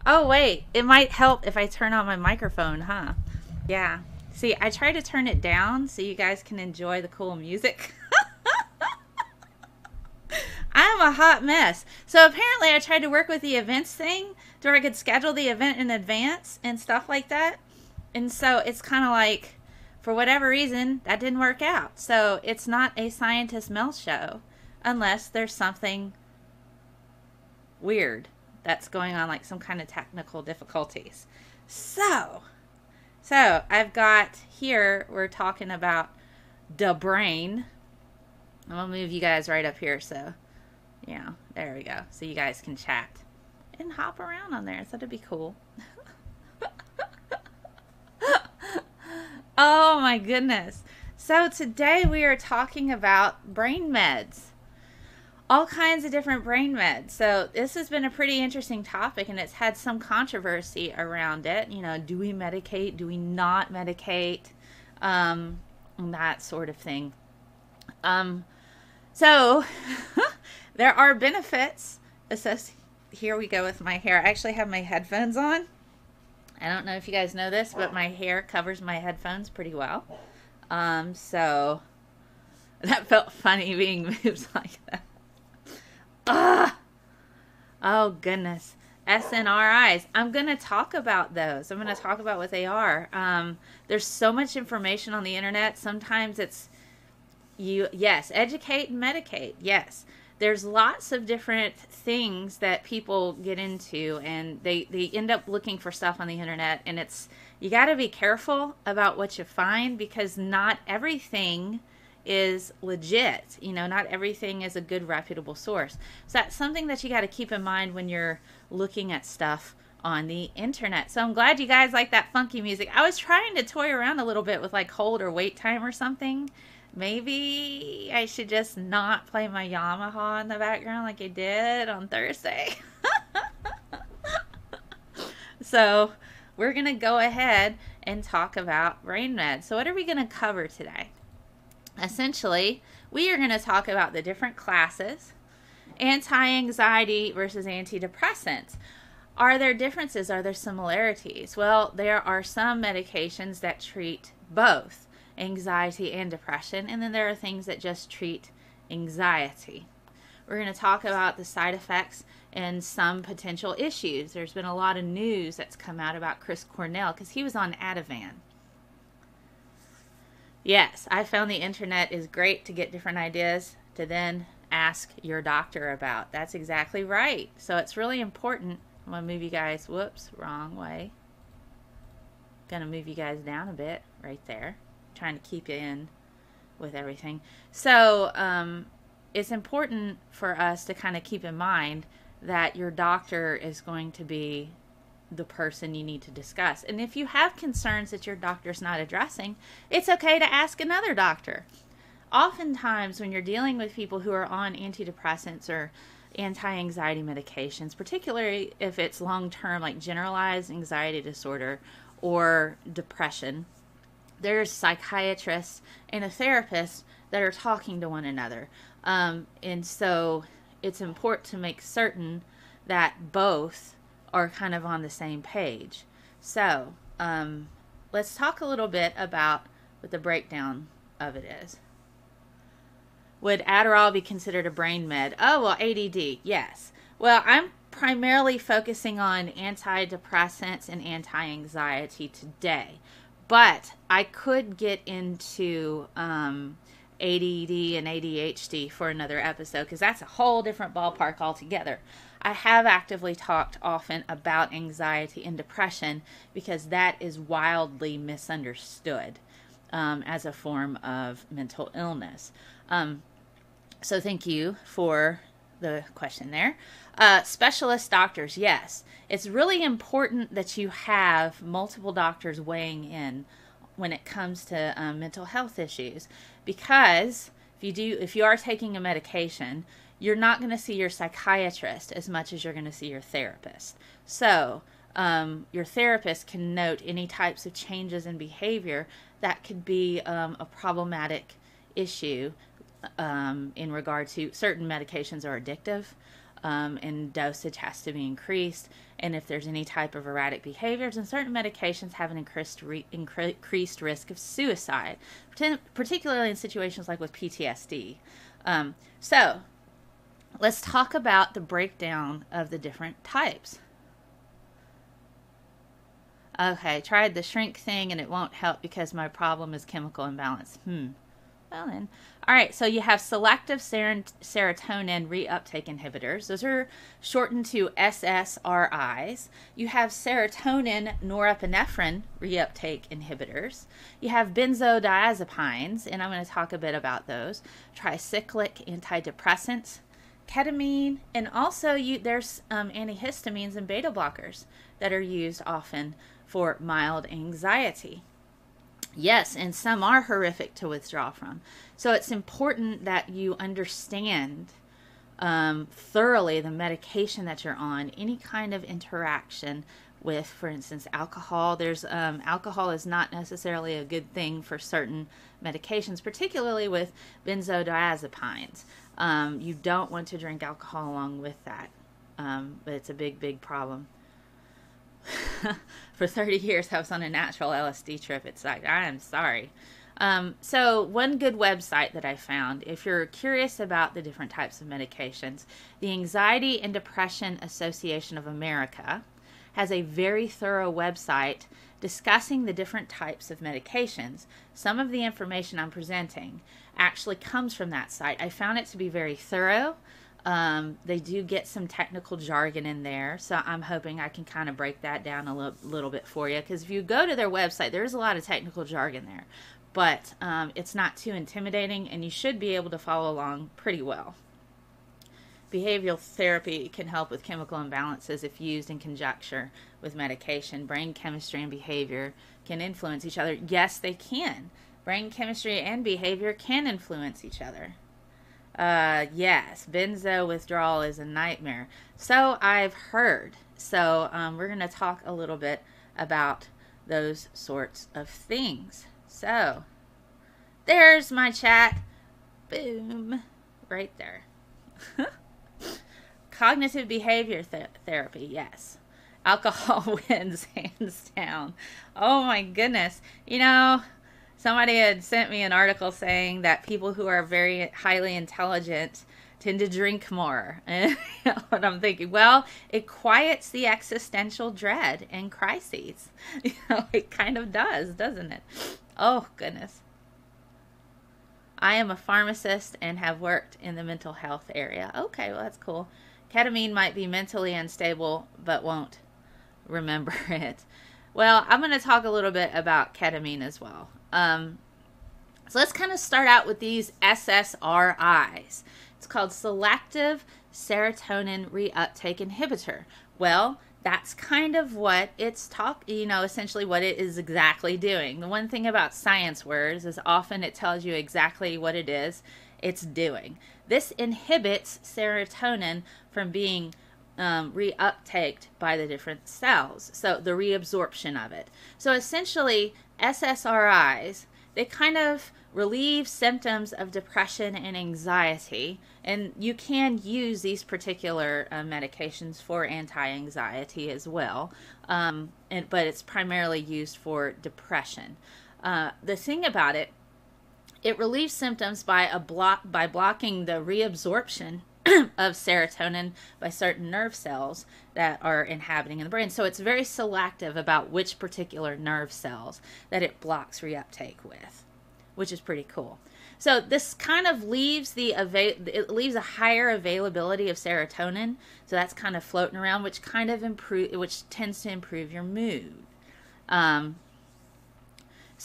Oh, wait. It might help if I turn on my microphone, huh? Yeah. See, I try to turn it down so you guys can enjoy the cool music. I'm a hot mess. So apparently I tried to work with the events thing to where I could schedule the event in advance and stuff like that. And so it's kind of like, for whatever reason, that didn't work out. So it's not a Scientist Mel show unless there's something weird that's going on, like some kind of technical difficulties. So I've got here, we're talking about the brain. I'm going to move you guys right up here. So, yeah, there we go. So you guys can chat and hop around on there. So that'd be cool. Oh my goodness. So today we are talking about brain meds. All kinds of different brain meds. So this has been a pretty interesting topic, and it's had some controversy around it. You know, do we medicate? Do we not medicate? That sort of thing. So there are benefits associated. Here we go with my hair. I actually have my headphones on. I don't know if you guys know this, but my hair covers my headphones pretty well. So that felt funny being moved like that. Oh goodness. SNRIs. I'm going to talk about those. I'm going to talk about what they are. There's so much information on the internet. Sometimes it's yes, educate and medicate. Yes. There's lots of different things that people get into, and they end up looking for stuff on the internet, and you got to be careful about what you find, because not everything is legit. You know, not everything is a good reputable source. So that's something that you got to keep in mind when you're looking at stuff on the internet. So I'm glad you guys like that funky music. I was trying to toy around a little bit with like hold or wait time or something. Maybe I should just not play my Yamaha in the background like I did on Thursday. So we're going to go ahead and talk about brain meds. So what are we going to cover today? Essentially, we are going to talk about the different classes, anti-anxiety versus antidepressants. Are there differences? Are there similarities? Well, there are some medications that treat both anxiety and depression, and then there are things that just treat anxiety. We're going to talk about the side effects and some potential issues. There's been a lot of news that's come out about Chris Cornell because he was on Ativan. Yes, I found the internet is great to get different ideas to then ask your doctor about. That's exactly right. So it's really important. I'm going to move you guys, whoops, wrong way. Going to move you guys down a bit right there. Trying to keep you in with everything. So it's important for us to kind of keep in mind that your doctor is going to be the person you need to discuss. And if you have concerns that your doctor's not addressing, it's okay to ask another doctor. Oftentimes when you're dealing with people who are on antidepressants or anti-anxiety medications, particularly if it's long-term, like generalized anxiety disorder or depression, there's psychiatrists and a therapist that are talking to one another. And so it's important to make certain that both are kind of on the same page. So let's talk a little bit about what the breakdown of it is. Would Adderall be considered a brain med? Oh, well, ADD, yes. Well, I'm primarily focusing on antidepressants and anti-anxiety today. But I could get into ADD and ADHD for another episode, because that's a whole different ballpark altogether. I have actively talked often about anxiety and depression because that is wildly misunderstood as a form of mental illness. So thank you for the question there. Specialist doctors, yes. It's really important that you have multiple doctors weighing in when it comes to mental health issues, because if you are taking a medication, you're not going to see your psychiatrist as much as you're going to see your therapist. So your therapist can note any types of changes in behavior that could be a problematic issue in regard to certain medications are addictive. and dosage has to be increased. And if there's any type of erratic behaviors, and certain medications have an increased risk of suicide, particularly in situations like with PTSD. So let's talk about the breakdown of the different types. Okay, tried the shrink thing and it won't help because my problem is chemical imbalance. Well then. Alright, so you have selective serotonin reuptake inhibitors. Those are shortened to SSRIs. You have serotonin norepinephrine reuptake inhibitors. You have benzodiazepines, and I'm going to talk a bit about those. Tricyclic antidepressants, ketamine, and also there's antihistamines and beta blockers that are used often for mild anxiety. Yes, and some are horrific to withdraw from. So it's important that you understand thoroughly the medication that you're on, any kind of interaction with, for instance, alcohol. Alcohol is not necessarily a good thing for certain medications, particularly with benzodiazepines. You don't want to drink alcohol along with that, but it's a big problem. For 30 years I was on a natural LSD trip. It's like, I am sorry. So one good website that I found, if you're curious about the different types of medications, the Anxiety and Depression Association of America has a very thorough website discussing the different types of medications. Some of the information I'm presenting actually comes from that site. I found it to be very thorough. They do get some technical jargon in there, so I'm hoping I can kind of break that down a little bit for you, because if you go to their website, there's a lot of technical jargon there, but it's not too intimidating, and you should be able to follow along pretty well. Behavioral therapy can help with chemical imbalances if used in conjunction with medication. Brain chemistry and behavior can influence each other. Yes, they can. Brain chemistry and behavior can influence each other. Yes, benzo withdrawal is a nightmare. So I've heard. So we're going to talk a little bit about those sorts of things. So there's my chat. Boom. Right there. Cognitive behavior therapy, yes. Alcohol wins hands down. Oh my goodness. You know, somebody had sent me an article saying that people who are very highly intelligent tend to drink more. And I'm thinking, well, it quiets the existential dread and crises. You know, it kind of does, doesn't it? Oh, goodness. I am a pharmacist and have worked in the mental health area. Okay, well, that's cool. Ketamine might be mentally unstable, but won't remember it. Well, I'm going to talk a little bit about ketamine as well. So let's kind of start out with these SSRIs. It's called selective serotonin reuptake inhibitor. Well, that's kind of what it's essentially what it is exactly doing. The one thing about science words is often it tells you exactly what it is it's doing. This inhibits serotonin from being reuptaked by the different cells, so the reabsorption of it. So essentially, SSRIs, they kind of relieve symptoms of depression and anxiety, and you can use these particular medications for anti-anxiety as well, but it's primarily used for depression. The thing about it, it relieves symptoms by blocking the reabsorption of serotonin by certain nerve cells that are inhabiting in the brain. So it's very selective about which particular nerve cells that it blocks reuptake with, which is pretty cool. So this kind of leaves it leaves a higher availability of serotonin. So that's kind of floating around, which tends to improve your mood. Some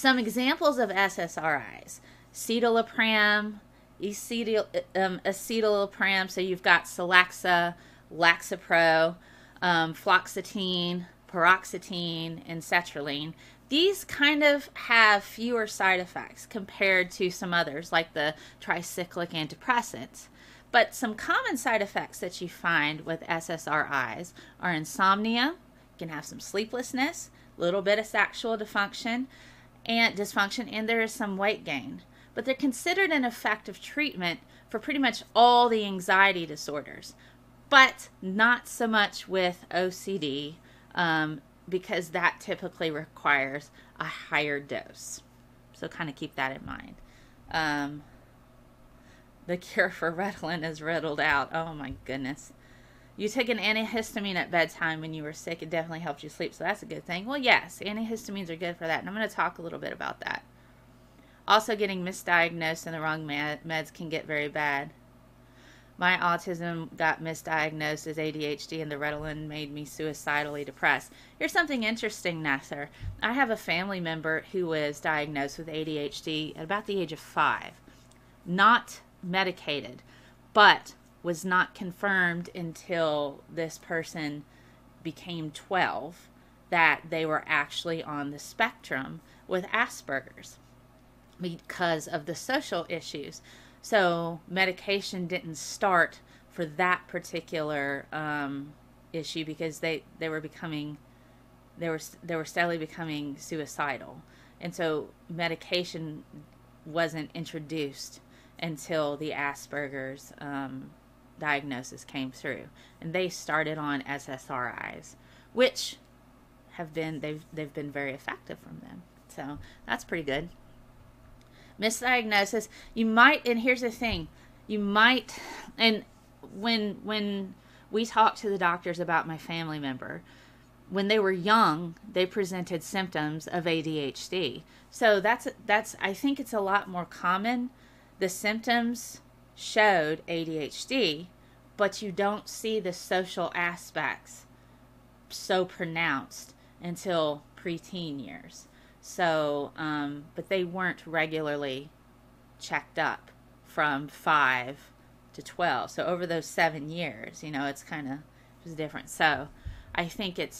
examples of SSRIs: citalopram, acetalopram, so you've got Celexa, Lexapro, fluoxetine, paroxetine, and sertraline. These kind of have fewer side effects compared to some others, like the tricyclic antidepressants. But some common side effects that you find with SSRIs are insomnia. You can have some sleeplessness, a little bit of sexual dysfunction, and there is some weight gain. But they're considered an effective treatment for pretty much all the anxiety disorders. but not so much with OCD, because that typically requires a higher dose. So kind of keep that in mind. The cure for Ritalin is riddled out. Oh my goodness. You took an antihistamine at bedtime when you were sick. It definitely helped you sleep, so that's a good thing. Well, yes, antihistamines are good for that, and I'm going to talk a little bit about that. Also, getting misdiagnosed and the wrong meds can get very bad. My autism got misdiagnosed as ADHD, and the Ritalin made me suicidally depressed. Here's something interesting, Nasser. I have a family member who was diagnosed with ADHD at about the age of 5. Not medicated, but was not confirmed until this person became 12 that they were actually on the spectrum with Asperger's because of the social issues. So medication didn't start for that particular issue because they were steadily becoming suicidal, and so medication wasn't introduced until the Asperger's diagnosis came through, and they started on SSRIs, which they've been very effective from them. So that's pretty good. Misdiagnosis, you might, and here's the thing, you might, and when we talked to the doctors about my family member, when they were young, they presented symptoms of ADHD. So that's I think it's a lot more common. The symptoms showed ADHD, but you don't see the social aspects so pronounced until preteen years. So, but they weren't regularly checked up from 5 to 12. So over those 7 years, it's it was different. So I think it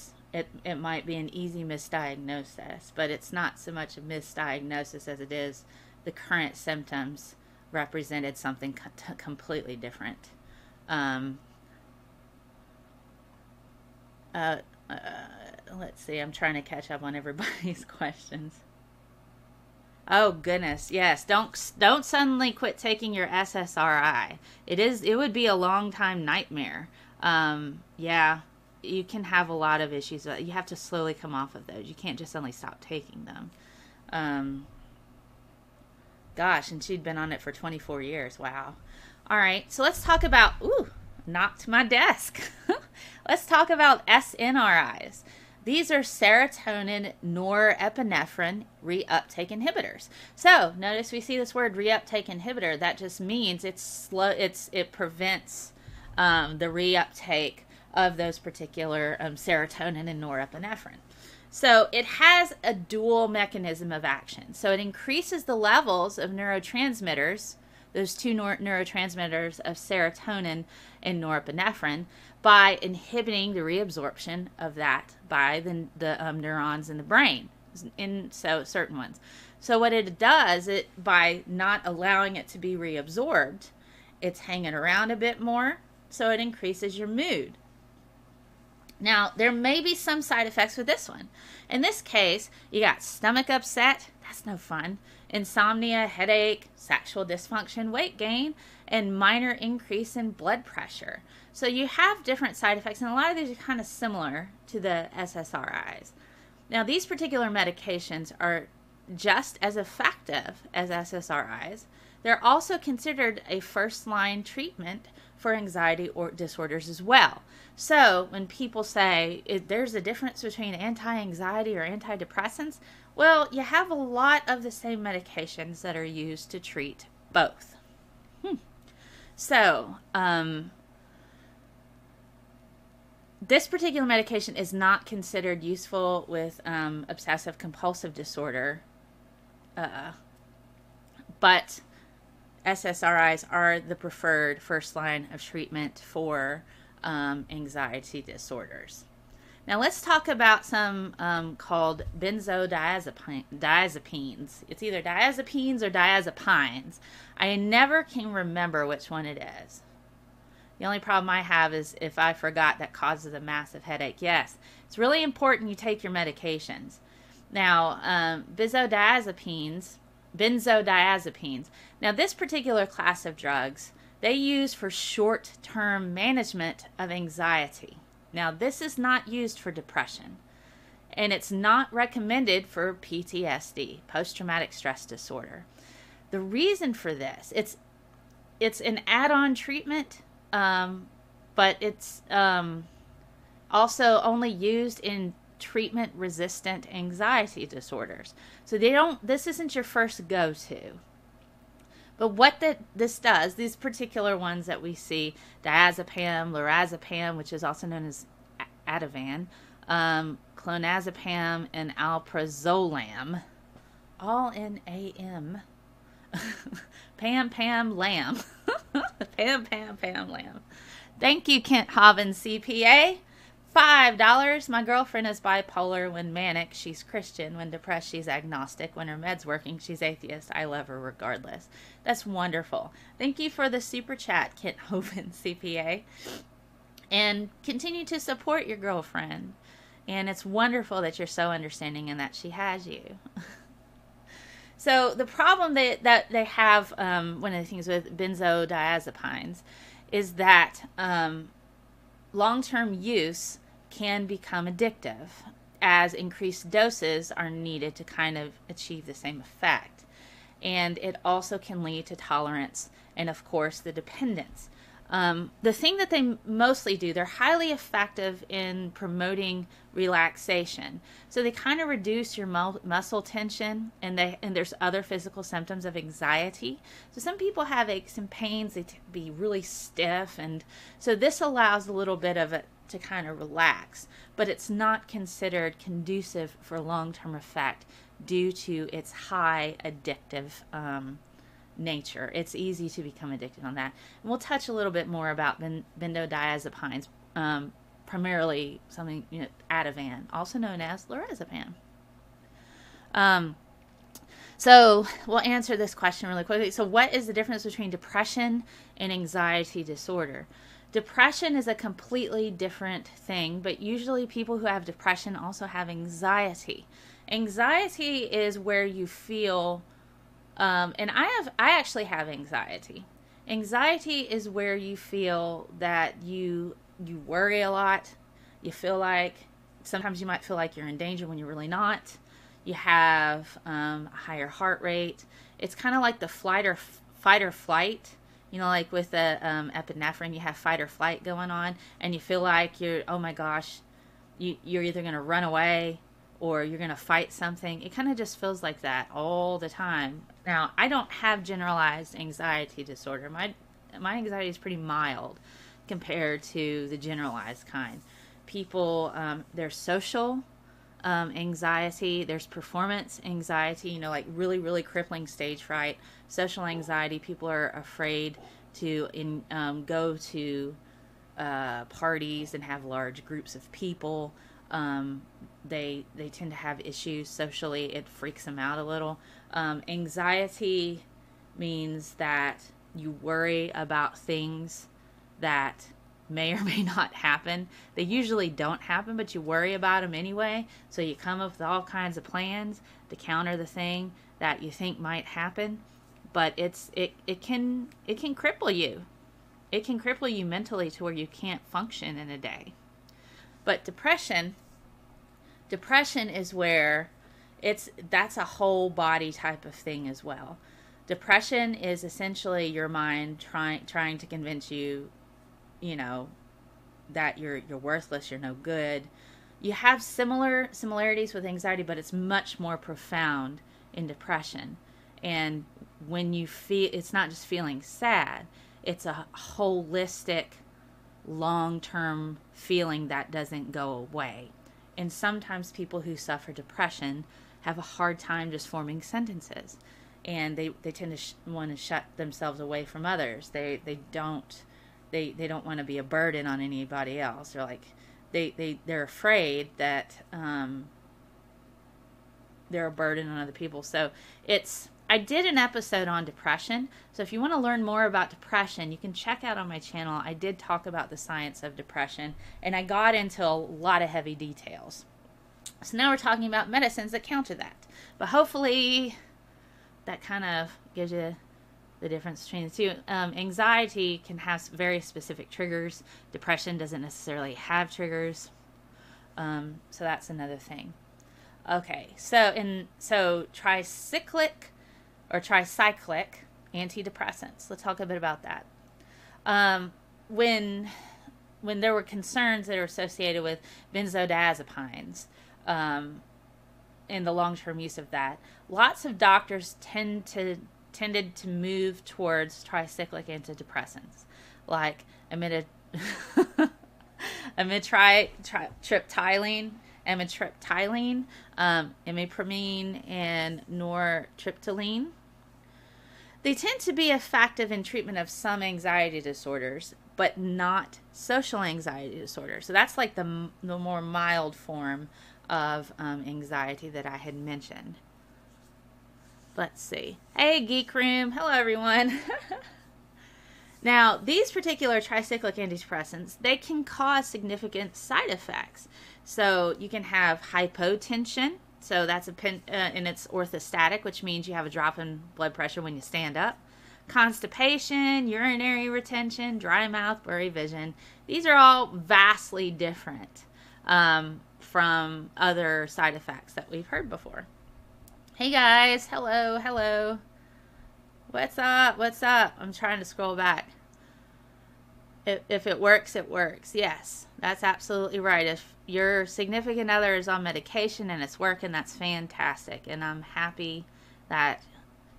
might be an easy misdiagnosis, but it's not so much a misdiagnosis as it is the current symptoms represented something completely different. Let's see, I'm trying to catch up on everybody's questions. Oh goodness, yes, don't suddenly quit taking your SSRI. It would be a long time nightmare. Yeah, you can have a lot of issues. You have to slowly come off of those. You can't just suddenly stop taking them. Gosh, and she'd been on it for 24 years. Wow. All right, so let's talk about, knocked my desk. Let's talk about SNRIs. These are serotonin norepinephrine reuptake inhibitors. So notice we see this word reuptake inhibitor. That just means it's slow. It prevents the reuptake of those particular serotonin and norepinephrine. So it has a dual mechanism of action. So it increases the levels of neurotransmitters, those two neurotransmitters of serotonin and norepinephrine, by inhibiting the reabsorption of that by the neurons in the brain, certain ones. So what it does, by not allowing it to be reabsorbed, it's hanging around a bit more, so it increases your mood. Now, there may be some side effects with this one. In this case, you got stomach upset, that's no fun, insomnia, headache, sexual dysfunction, weight gain, and minor increase in blood pressure. So you have different side effects, and a lot of these are kind of similar to the SSRIs. Now, these particular medications are just as effective as SSRIs. They're also considered a first-line treatment for anxiety or disorders as well. So when people say there's a difference between anti-anxiety or antidepressants, well, you have a lot of the same medications that are used to treat both. So this particular medication is not considered useful with obsessive compulsive disorder, but SSRIs are the preferred first line of treatment for anxiety disorders. Now let's talk about some called benzodiazepines. It's either diazepines or diazepines. I never can remember which one it is. The only problem I have is if I forgot, that causes a massive headache. Yes, it's really important you take your medications. Now, benzodiazepines. Now, this particular class of drugs they use for short-term management of anxiety. Now, this is not used for depression, and it's not recommended for PTSD, post-traumatic stress disorder. The reason for this, it's an add-on treatment, but it's also only used in treatment-resistant anxiety disorders. So this isn't your first go-to. But what this does, these particular ones that we see, diazepam, lorazepam, which is also known as Ativan, clonazepam, and alprazolam, all in AM. Pam Lamb. Pam Lamb. Thank you, Kent Hobbin, CPA. $5. My girlfriend is bipolar when manic. She's Christian. When depressed, she's agnostic. When her med's working, she's atheist. I love her regardless. That's wonderful. Thank you for the super chat, Kent Hovind, CPA. And continue to support your girlfriend. And it's wonderful that you're so understanding and that she has you. So the problem that they have, one of the things with benzodiazepines, is that long-term use can become addictive, as increased doses are needed to kind of achieve the same effect. And it also can lead to tolerance and, of course, the dependence. The thing that they mostly do, they're highly effective in promoting relaxation. So they kind of reduce your muscle tension, and there's other physical symptoms of anxiety. So some people have aches and pains, they be really stiff, and so this allows a little bit of it to kind of relax, but it's not considered conducive for long-term effect due to its high addictive nature. It's easy to become addicted on that. And we'll touch a little bit more about benzodiazepines, primarily something, Ativan, also known as lorazepam. So we'll answer this question really quickly. So what is the difference between depression and anxiety disorder? Depression is a completely different thing, but usually people who have depression also have anxiety. Anxiety is where you feel, and I actually have anxiety. Anxiety is where you feel that you worry a lot. You feel like, sometimes you might feel like you're in danger when you're really not. You have a higher heart rate. It's kind of like the fight or flight. Like with the epinephrine, you have fight or flight going on, and you feel like oh my gosh, you're either going to run away or you're going to fight something. It kind of just feels like that all the time. Now, I don't have generalized anxiety disorder. My anxiety is pretty mild compared to the generalized kind. People, there's social anxiety, there's performance anxiety, like really, really crippling stage fright. Social anxiety, people are afraid to go to parties and have large groups of people. They tend to have issues socially. It freaks them out a little. Anxiety means that you worry about things that may or may not happen. They usually don't happen, but you worry about them anyway. So you come up with all kinds of plans to counter the thing that you think might happen. But it can cripple you. It can cripple you mentally to where you can't function in a day. But depression is where that's a whole body type of thing as well. Depression is essentially your mind trying to convince you, that you're worthless, you're no good. You have similarities with anxiety, but it's much more profound in depression. And when you feel, it's not just feeling sad, it's a holistic, long-term feeling that doesn't go away. And sometimes people who suffer depression have a hard time just forming sentences, and they tend to want to shut themselves away from others. They don't want to be a burden on anybody else. They're like, they're afraid that they're a burden on other people. So I did an episode on depression. So if you want to learn more about depression, you can check out on my channel. I did talk about the science of depression, and I got into a lot of heavy details. So now we're talking about medicines that counter that. But hopefully that kind of gives you the difference between the two. Anxiety can have very specific triggers. Depression doesn't necessarily have triggers. So that's another thing. Okay, so tricyclic or tricyclic antidepressants. Let's talk a bit about that. When there were concerns that are associated with benzodiazepines and the long-term use of that, lots of doctors tended to move towards tricyclic antidepressants, like amitriptyline, imipramine, and nortriptyline. They tend to be effective in treatment of some anxiety disorders, but not social anxiety disorders. So that's like the more mild form of anxiety that I had mentioned. Let's see. Hey, Geek Room. Hello, everyone. Now, these particular tricyclic antidepressants, they can cause significant side effects. So you can have hypotension. So that's and it's orthostatic, which means you have a drop in blood pressure when you stand up. Constipation, urinary retention, dry mouth, blurry vision. These are all vastly different from other side effects that we've heard before. Hey guys, hello, hello. What's up? What's up? I'm trying to scroll back. If it works, it works. Yes, that's absolutely right. If your significant other is on medication and it's working, that's fantastic. And I'm happy that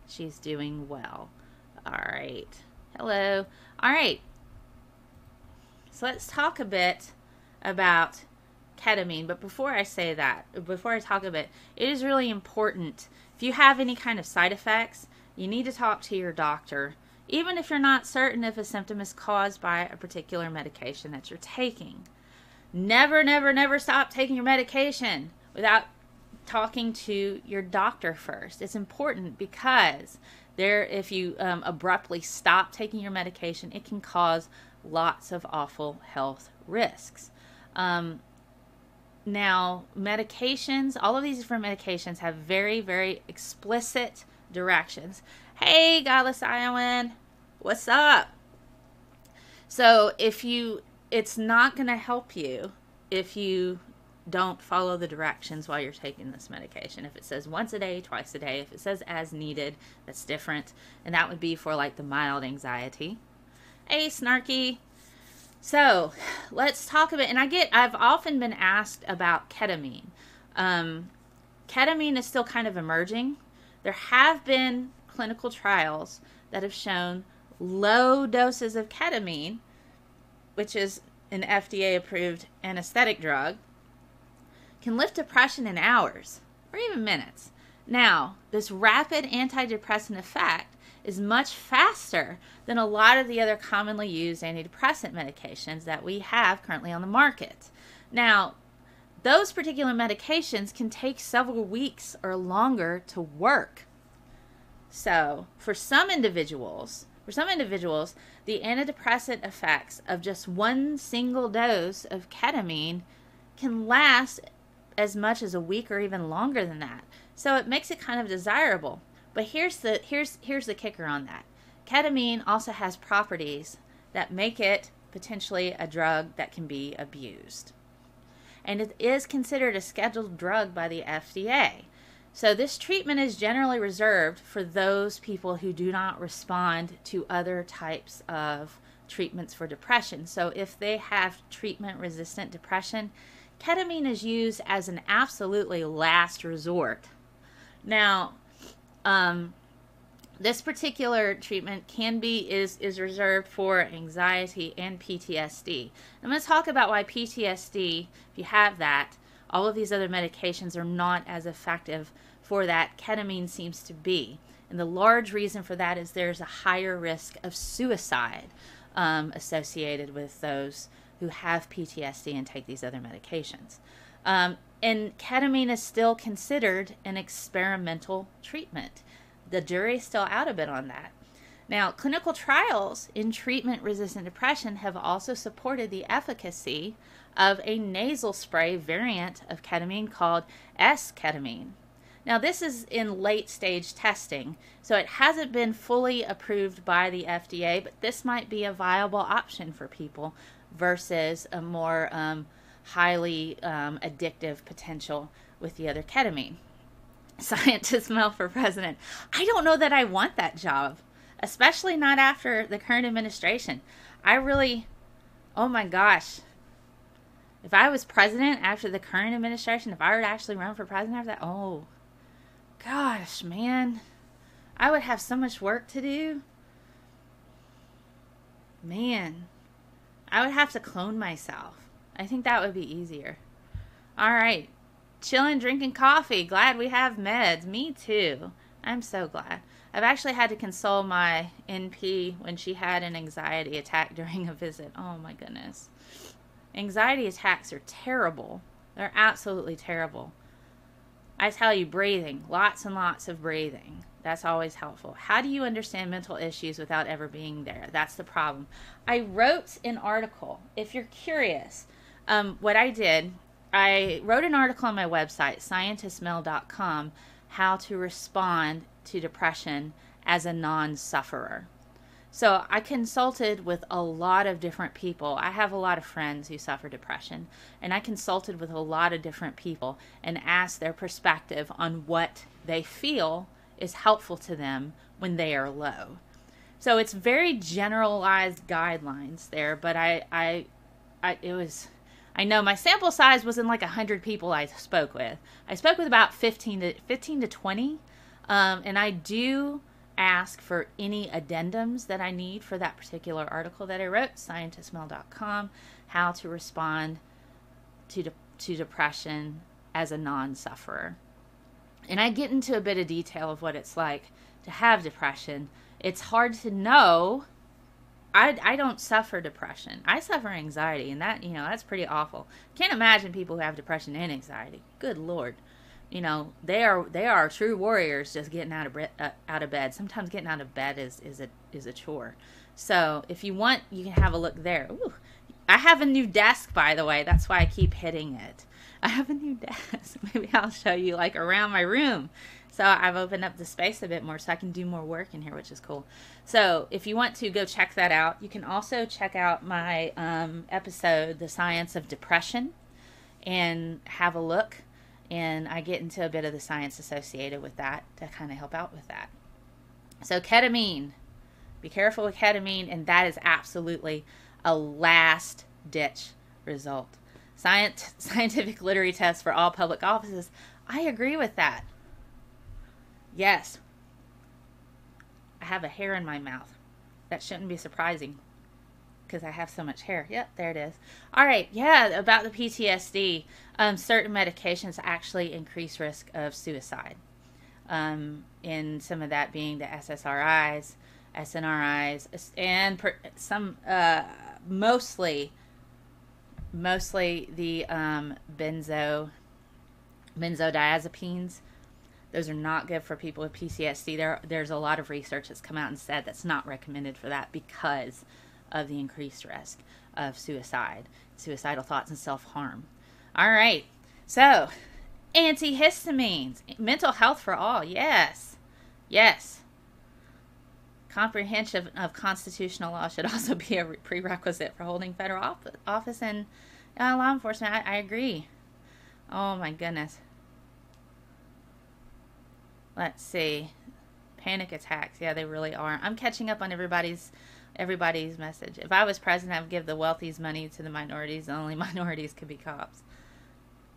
she's doing well. All right. Hello. All right. So let's talk a bit about ketamine. But before I say that, before I talk a bit, it is really important. If you have any kind of side effects, you need to talk to your doctor, even if you're not certain if a symptom is caused by a particular medication that you're taking. Never, never, never stop taking your medication without talking to your doctor first. It's important because if you abruptly stop taking your medication, it can cause lots of awful health risks. Now, medications, all of these different medications have very, very explicit directions. Hey, Godless Iowan, what's up? So it's not going to help you if you don't follow the directions while you're taking this medication. If it says once a day, twice a day, if it says as needed, that's different. And that would be for like the mild anxiety. Hey, Snarky. So let's talk about, and I've often been asked about ketamine. Ketamine is still kind of emerging. There have been clinical trials that have shown low doses of ketamine, which is an FDA-approved anesthetic drug, can lift depression in hours or even minutes. Now, this rapid antidepressant effect is much faster than a lot of the other commonly used antidepressant medications that we have currently on the market. Now, those particular medications can take several weeks or longer to work. So, for some individuals, the antidepressant effects of just one single dose of ketamine can last as much as a week or even longer than that. So it makes it kind of desirable. But here's the kicker on that. Ketamine also has properties that make it potentially a drug that can be abused. And it is considered a scheduled drug by the FDA. So this treatment is generally reserved for those people who do not respond to other types of treatments for depression. So if they have treatment-resistant depression, ketamine is used as an absolutely last resort. Now, this particular treatment is reserved for anxiety and PTSD. I'm going to talk about why PTSD, if you have that, all of these other medications are not as effective for that. Ketamine seems to be. And the large reason for that is there's a higher risk of suicide associated with those who have PTSD and take these other medications. And ketamine is still considered an experimental treatment. The jury's still out a bit on that. Now, clinical trials in treatment-resistant depression have also supported the efficacy of a nasal spray variant of ketamine called S-ketamine. Now, this is in late stage testing, so it hasn't been fully approved by the FDA, but this might be a viable option for people versus a more highly addictive potential with the other ketamine. ScientistMel for president. I don't know that I want that job, especially not after the current administration. I really, oh my gosh. If I was president after the current administration, if I were to actually run for president after that, oh gosh, man. I would have so much work to do. Man. I would have to clone myself. I think that would be easier. All right. Chilling, drinking coffee. Glad we have meds. Me too. I'm so glad. I've actually had to console my NP when she had an anxiety attack during a visit. Oh my goodness. Anxiety attacks are terrible. They're absolutely terrible. I tell you, breathing. Lots and lots of breathing. That's always helpful. How do you understand mental issues without ever being there? That's the problem. I wrote an article. If you're curious, what I did, I wrote an article on my website, ScientistMel.com, how to respond to depression as a non-sufferer. So I consulted with a lot of different people. I have a lot of friends who suffer depression, and I consulted with a lot of different people and asked their perspective on what they feel is helpful to them when they are low. So it's very generalized guidelines there, but I know my sample size wasn't like 100 people I spoke with. I spoke with about 15 to 20, and I do ask for any addendums that I need for that particular article that I wrote, ScientistMel.com, how to respond to depression as a non-sufferer. And I get into a bit of detail of what it's like to have depression. It's hard to know. I don't suffer depression. I suffer anxiety, and that, that's pretty awful. Can't imagine people who have depression and anxiety. Good Lord. They are true warriors just getting out of bed. Sometimes getting out of bed is a chore. So if you want, you can have a look there. Ooh, I have a new desk, by the way. That's why I keep hitting it. I have a new desk. Maybe I'll show you like around my room. So I've opened up the space a bit more so I can do more work in here, which is cool. So if you want to, go check that out. You can also check out my episode, The Science of Depression, and have a look. And I get into a bit of the science associated with that to kind of help out with that. So ketamine. Be careful with ketamine, and that is absolutely a last-ditch result. Scientific literacy test for all public offices. I agree with that. Yes. I have a hair in my mouth. That shouldn't be surprising because I have so much hair. Yep, there it is. All right, yeah, about the PTSD. Certain medications actually increase risk of suicide. In some of that being the SSRIs, SNRIs, and some mostly the benzodiazepines. Those are not good for people with PTSD. There's a lot of research that's come out and said that's not recommended for that because of the increased risk of suicidal thoughts, and self-harm. All right. So, antihistamines, mental health for all. Yes. Yes. Comprehension of constitutional law should also be a prerequisite for holding federal office and law enforcement. I agree. Oh my goodness. Let's see. Panic attacks. Yeah, they really are. I'm catching up on everybody's message. If I was president, I would give the wealthies money to the minorities. The only minorities could be cops.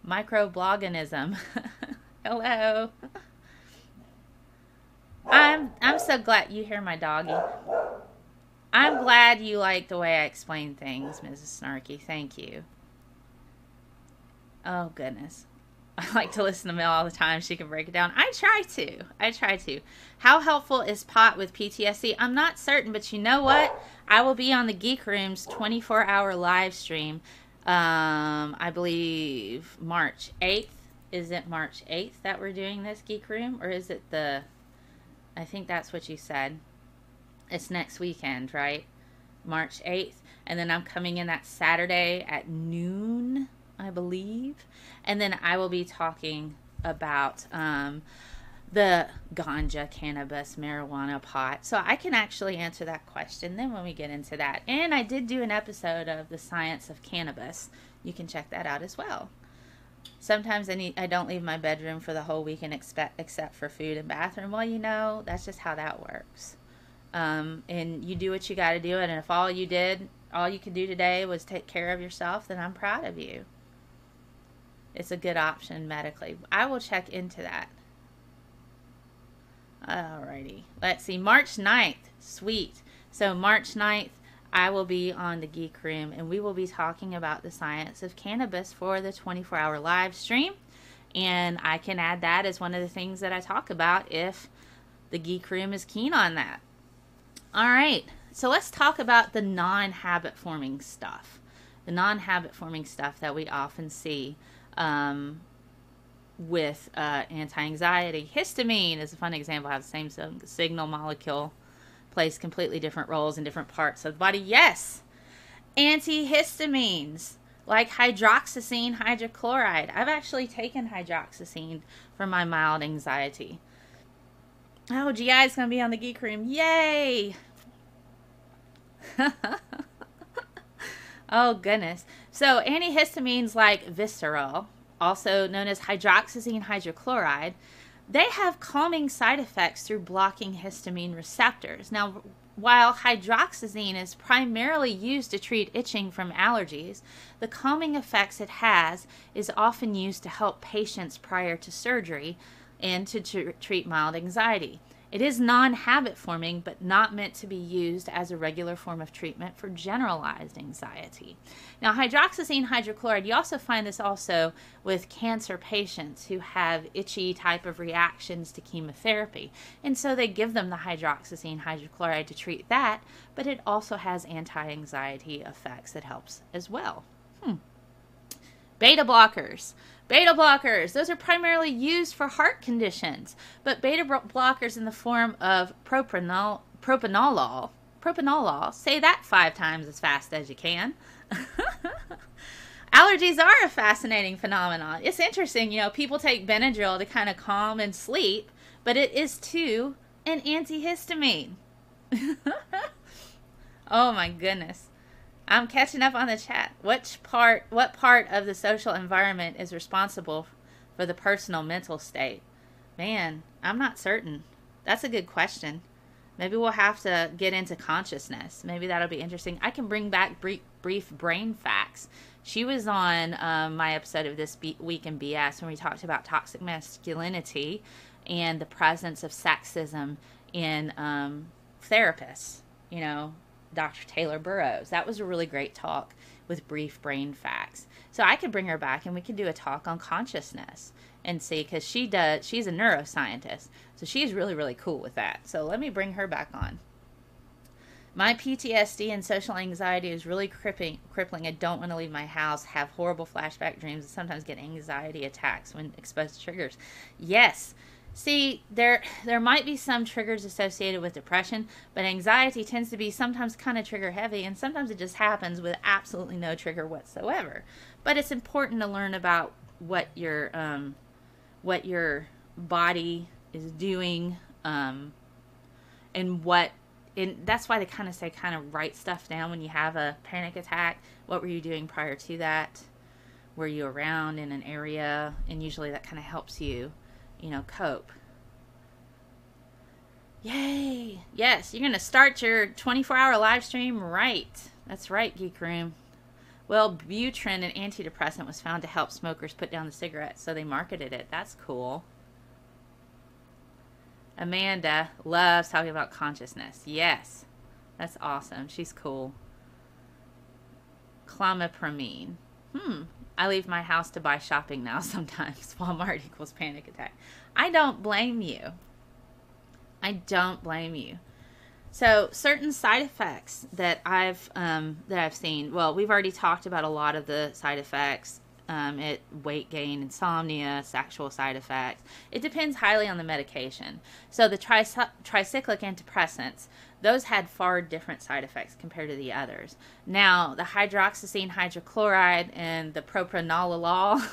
Microbloganism. Hello. I'm so glad you hear my doggy. I'm glad you like the way I explain things, Mrs. Snarky. Thank you. Oh, goodness. I like to listen to Mel all the time. She can break it down. I try to. How helpful is pot with PTSD? I'm not certain, but you know what? I will be on the Geek Room's 24-hour live stream. I believe March 8th. Is it March 8th that we're doing this Geek Room? Or is it I think that's what you said. It's next weekend, right? March 8th. And then I'm coming in that Saturday at noon, I believe. And then I will be talking about the ganja, cannabis, marijuana, pot. So I can actually answer that question then when we get into that. And I did do an episode of the science of cannabis. You can check that out as well. Sometimes I don't leave my bedroom for the whole weekend except for food and bathroom. Well, you know, that's just how that works. And you do what you got to do. And if all you could do today was take care of yourself, then I'm proud of you. It's a good option medically. I will check into that. Alrighty. Let's see. March 9th. Sweet. So March 9th, I will be on the Geek Room, and we will be talking about the science of cannabis for the 24-hour live stream. And I can add that as one of the things that I talk about if the Geek Room is keen on that. All right. So let's talk about the non-habit forming stuff. The non-habit forming stuff that we often see with anti-anxiety. Histamine is a fun example. I have the same signal molecule, plays completely different roles in different parts of the body. Yes, antihistamines like hydroxyzine hydrochloride. I've actually taken hydroxyzine for my mild anxiety. Oh, GI is going to be on the Geek Room. Yay! Oh, goodness. So antihistamines like Visceral, also known as hydroxyzine hydrochloride, they have calming side effects through blocking histamine receptors. Now, while hydroxyzine is primarily used to treat itching from allergies, the calming effects it has is often used to help patients prior to surgery and to treat mild anxiety. It is non-habit forming, but not meant to be used as a regular form of treatment for generalized anxiety. Now, hydroxyzine hydrochloride, you also find this also with cancer patients who have itchy type of reactions to chemotherapy. And so they give them the hydroxyzine hydrochloride to treat that, but it also has anti-anxiety effects that helps as well. Beta blockers. Beta blockers, those are primarily used for heart conditions, but beta blockers in the form of propranolol, say that 5 times as fast as you can. Allergies are a fascinating phenomenon. It's interesting, you know, people take Benadryl to kind of calm and sleep, but it is too an antihistamine. Oh my goodness. I'm catching up on the chat. What part of the social environment is responsible for the personal mental state? Man, I'm not certain. That's a good question. Maybe we'll have to get into consciousness. Maybe that'll be interesting. I can bring back brief brain facts. She was on my episode of This Week in BS when we talked about toxic masculinity and the presence of sexism in therapists, you know, Dr. Taylor Burroughs. That was a really great talk with brief brain facts. So I could bring her back and we could do a talk on consciousness and see, because she's a neuroscientist. So she's really, really cool with that. So let me bring her back on. My PTSD and social anxiety is really crippling. I don't want to leave my house, have horrible flashback dreams, and sometimes get anxiety attacks when exposed to triggers. Yes. See, there might be some triggers associated with depression, but anxiety tends to be sometimes kind of trigger heavy, and sometimes it just happens with absolutely no trigger whatsoever. But it's important to learn about what your body is doing, and that's why they kind of say kind of write stuff down when you have a panic attack. What were you doing prior to that? Were you around in an area? And usually that kind of helps you, you know, cope. Yay! Yes, you're going to start your 24-hour live stream right. That's right, Geek Room. Well, Butrin, an antidepressant, was found to help smokers put down the cigarettes, so they marketed it. That's cool. Amanda loves talking about consciousness. Yes, that's awesome. She's cool. Clomipramine. I leave my house to buy shopping now sometimes. Walmart equals panic attack. I don't blame you. I don't blame you. So certain side effects that I've seen. Well, we've already talked about a lot of the side effects. Weight gain, insomnia, sexual side effects. It depends highly on the medication. So the tricyclic antidepressants, those had far different side effects compared to the others. Now, the hydroxyzine hydrochloride and the propranolol,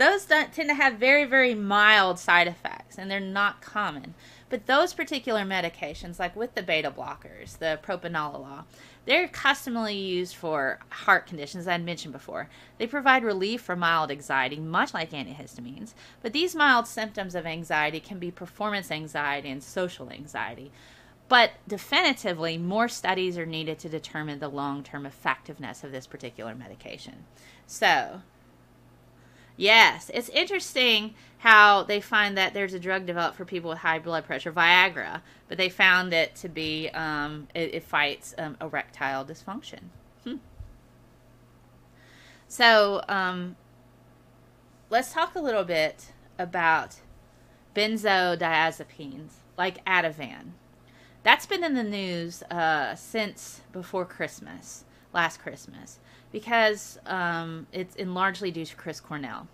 those tend to have very, very mild side effects, and they're not common. But those particular medications, like with the beta blockers, the propranolol, they're customarily used for heart conditions, as I mentioned before. They provide relief for mild anxiety, much like antihistamines. But these mild symptoms of anxiety can be performance anxiety and social anxiety. But definitively, more studies are needed to determine the long-term effectiveness of this particular medication. So, yes, it's interesting how they find that there's a drug developed for people with high blood pressure, Viagra, but they found it to be, it fights erectile dysfunction. So, let's talk a little bit about benzodiazepines, like Ativan. That's been in the news since before Christmas, last Christmas, because it's largely due to Chris Cornell.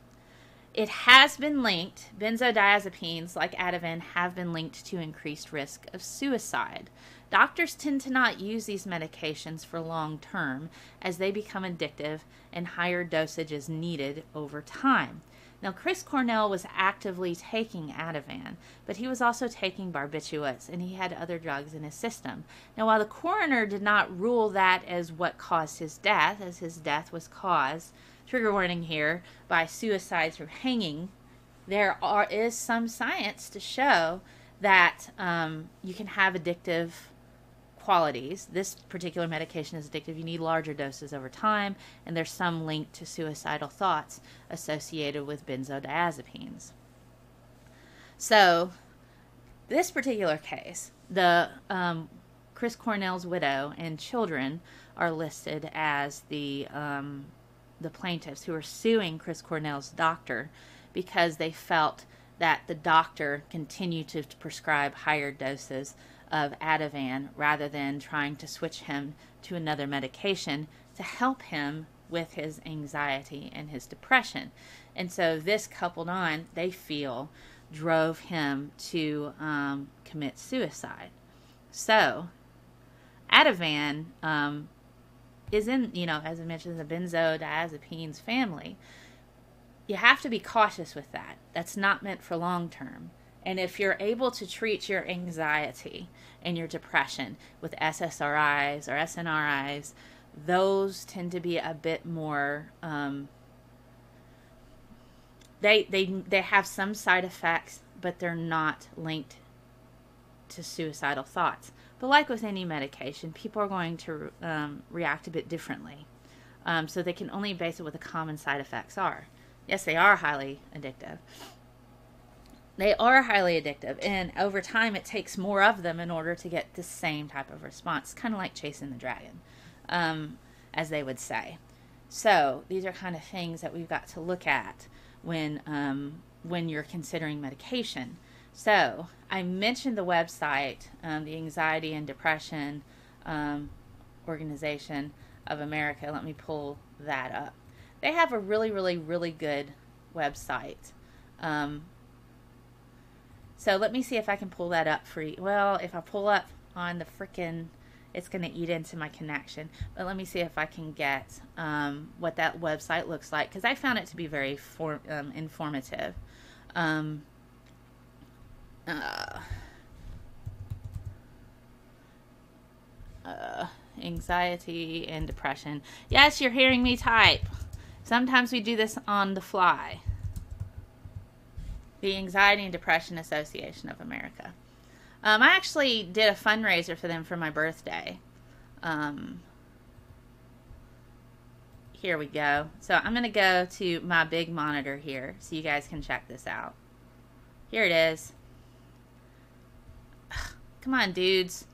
It has been linked, benzodiazepines like Ativan have been linked to increased risk of suicide. Doctors tend to not use these medications for long term as they become addictive and higher dosage is needed over time. Now, Chris Cornell was actively taking Ativan, but he was also taking barbiturates, and he had other drugs in his system. Now, while the coroner did not rule that as what caused his death, as his death was caused, trigger warning here, by suicide through hanging, there is some science to show that you can have addictive qualities. This particular medication is addictive. You need larger doses over time, and there's some link to suicidal thoughts associated with benzodiazepines. So, this particular case, the Chris Cornell's widow and children are listed as the plaintiffs who are suing Chris Cornell's doctor because they felt that the doctor continued to prescribe higher doses of Ativan rather than trying to switch him to another medication to help him with his anxiety and his depression. And so this coupled on, they feel, drove him to commit suicide. So Ativan is in, as I mentioned, the benzodiazepines family. You have to be cautious with that. That's not meant for long term. And if you're able to treat your anxiety and your depression with SSRIs or SNRIs, those tend to be a bit more, they have some side effects, but they're not linked to suicidal thoughts. But like with any medication, people are going to react a bit differently. So they can only base it what the common side effects are. Yes, they are highly addictive. They are highly addictive, and over time it takes more of them in order to get the same type of response. Kind of like chasing the dragon, as they would say. So these are kind of things that we've got to look at when you're considering medication. So I mentioned the website, the Anxiety and Depression Organization of America. Let me pull that up. They have a really, really, really good website. So let me see if I can pull that up for you. Well, if I pull up on the frickin', it's going to eat into my connection. But let me see if I can get what that website looks like, because I found it to be very informative. Anxiety and depression. Yes, you're hearing me type. Sometimes we do this on the fly. The Anxiety and Depression Association of America. I actually did a fundraiser for them for my birthday. Here we go. So I'm going to go to my big monitor here so you guys can check this out. Here it is. Come on, dudes.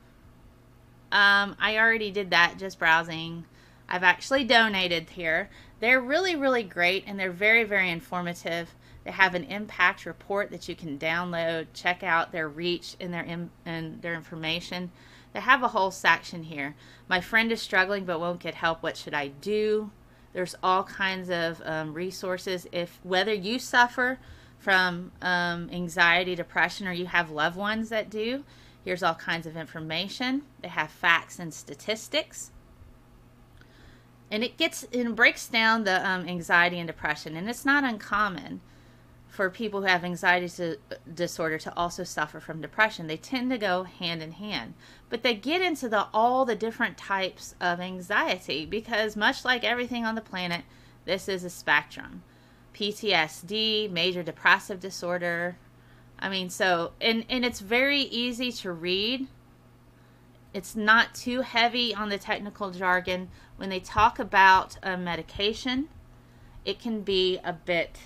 I already did that, just browsing. I've actually donated here. They're really, really great, and they're very, very informative. They have an impact report that you can download, check out their reach and their information. They have a whole section here. My friend is struggling but won't get help. What should I do? There's all kinds of resources. Whether you suffer from anxiety, depression, or you have loved ones that do, here's all kinds of information. They have facts and statistics. And it breaks down the anxiety and depression, and it's not uncommon for people who have anxiety disorder to also suffer from depression. They tend to go hand in hand, but they get into all the different types of anxiety because, much like everything on the planet, this is a spectrum. PTSD, major depressive disorder. I mean, so, and it's very easy to read. It's not too heavy on the technical jargon. When they talk about a medication, it can be a bit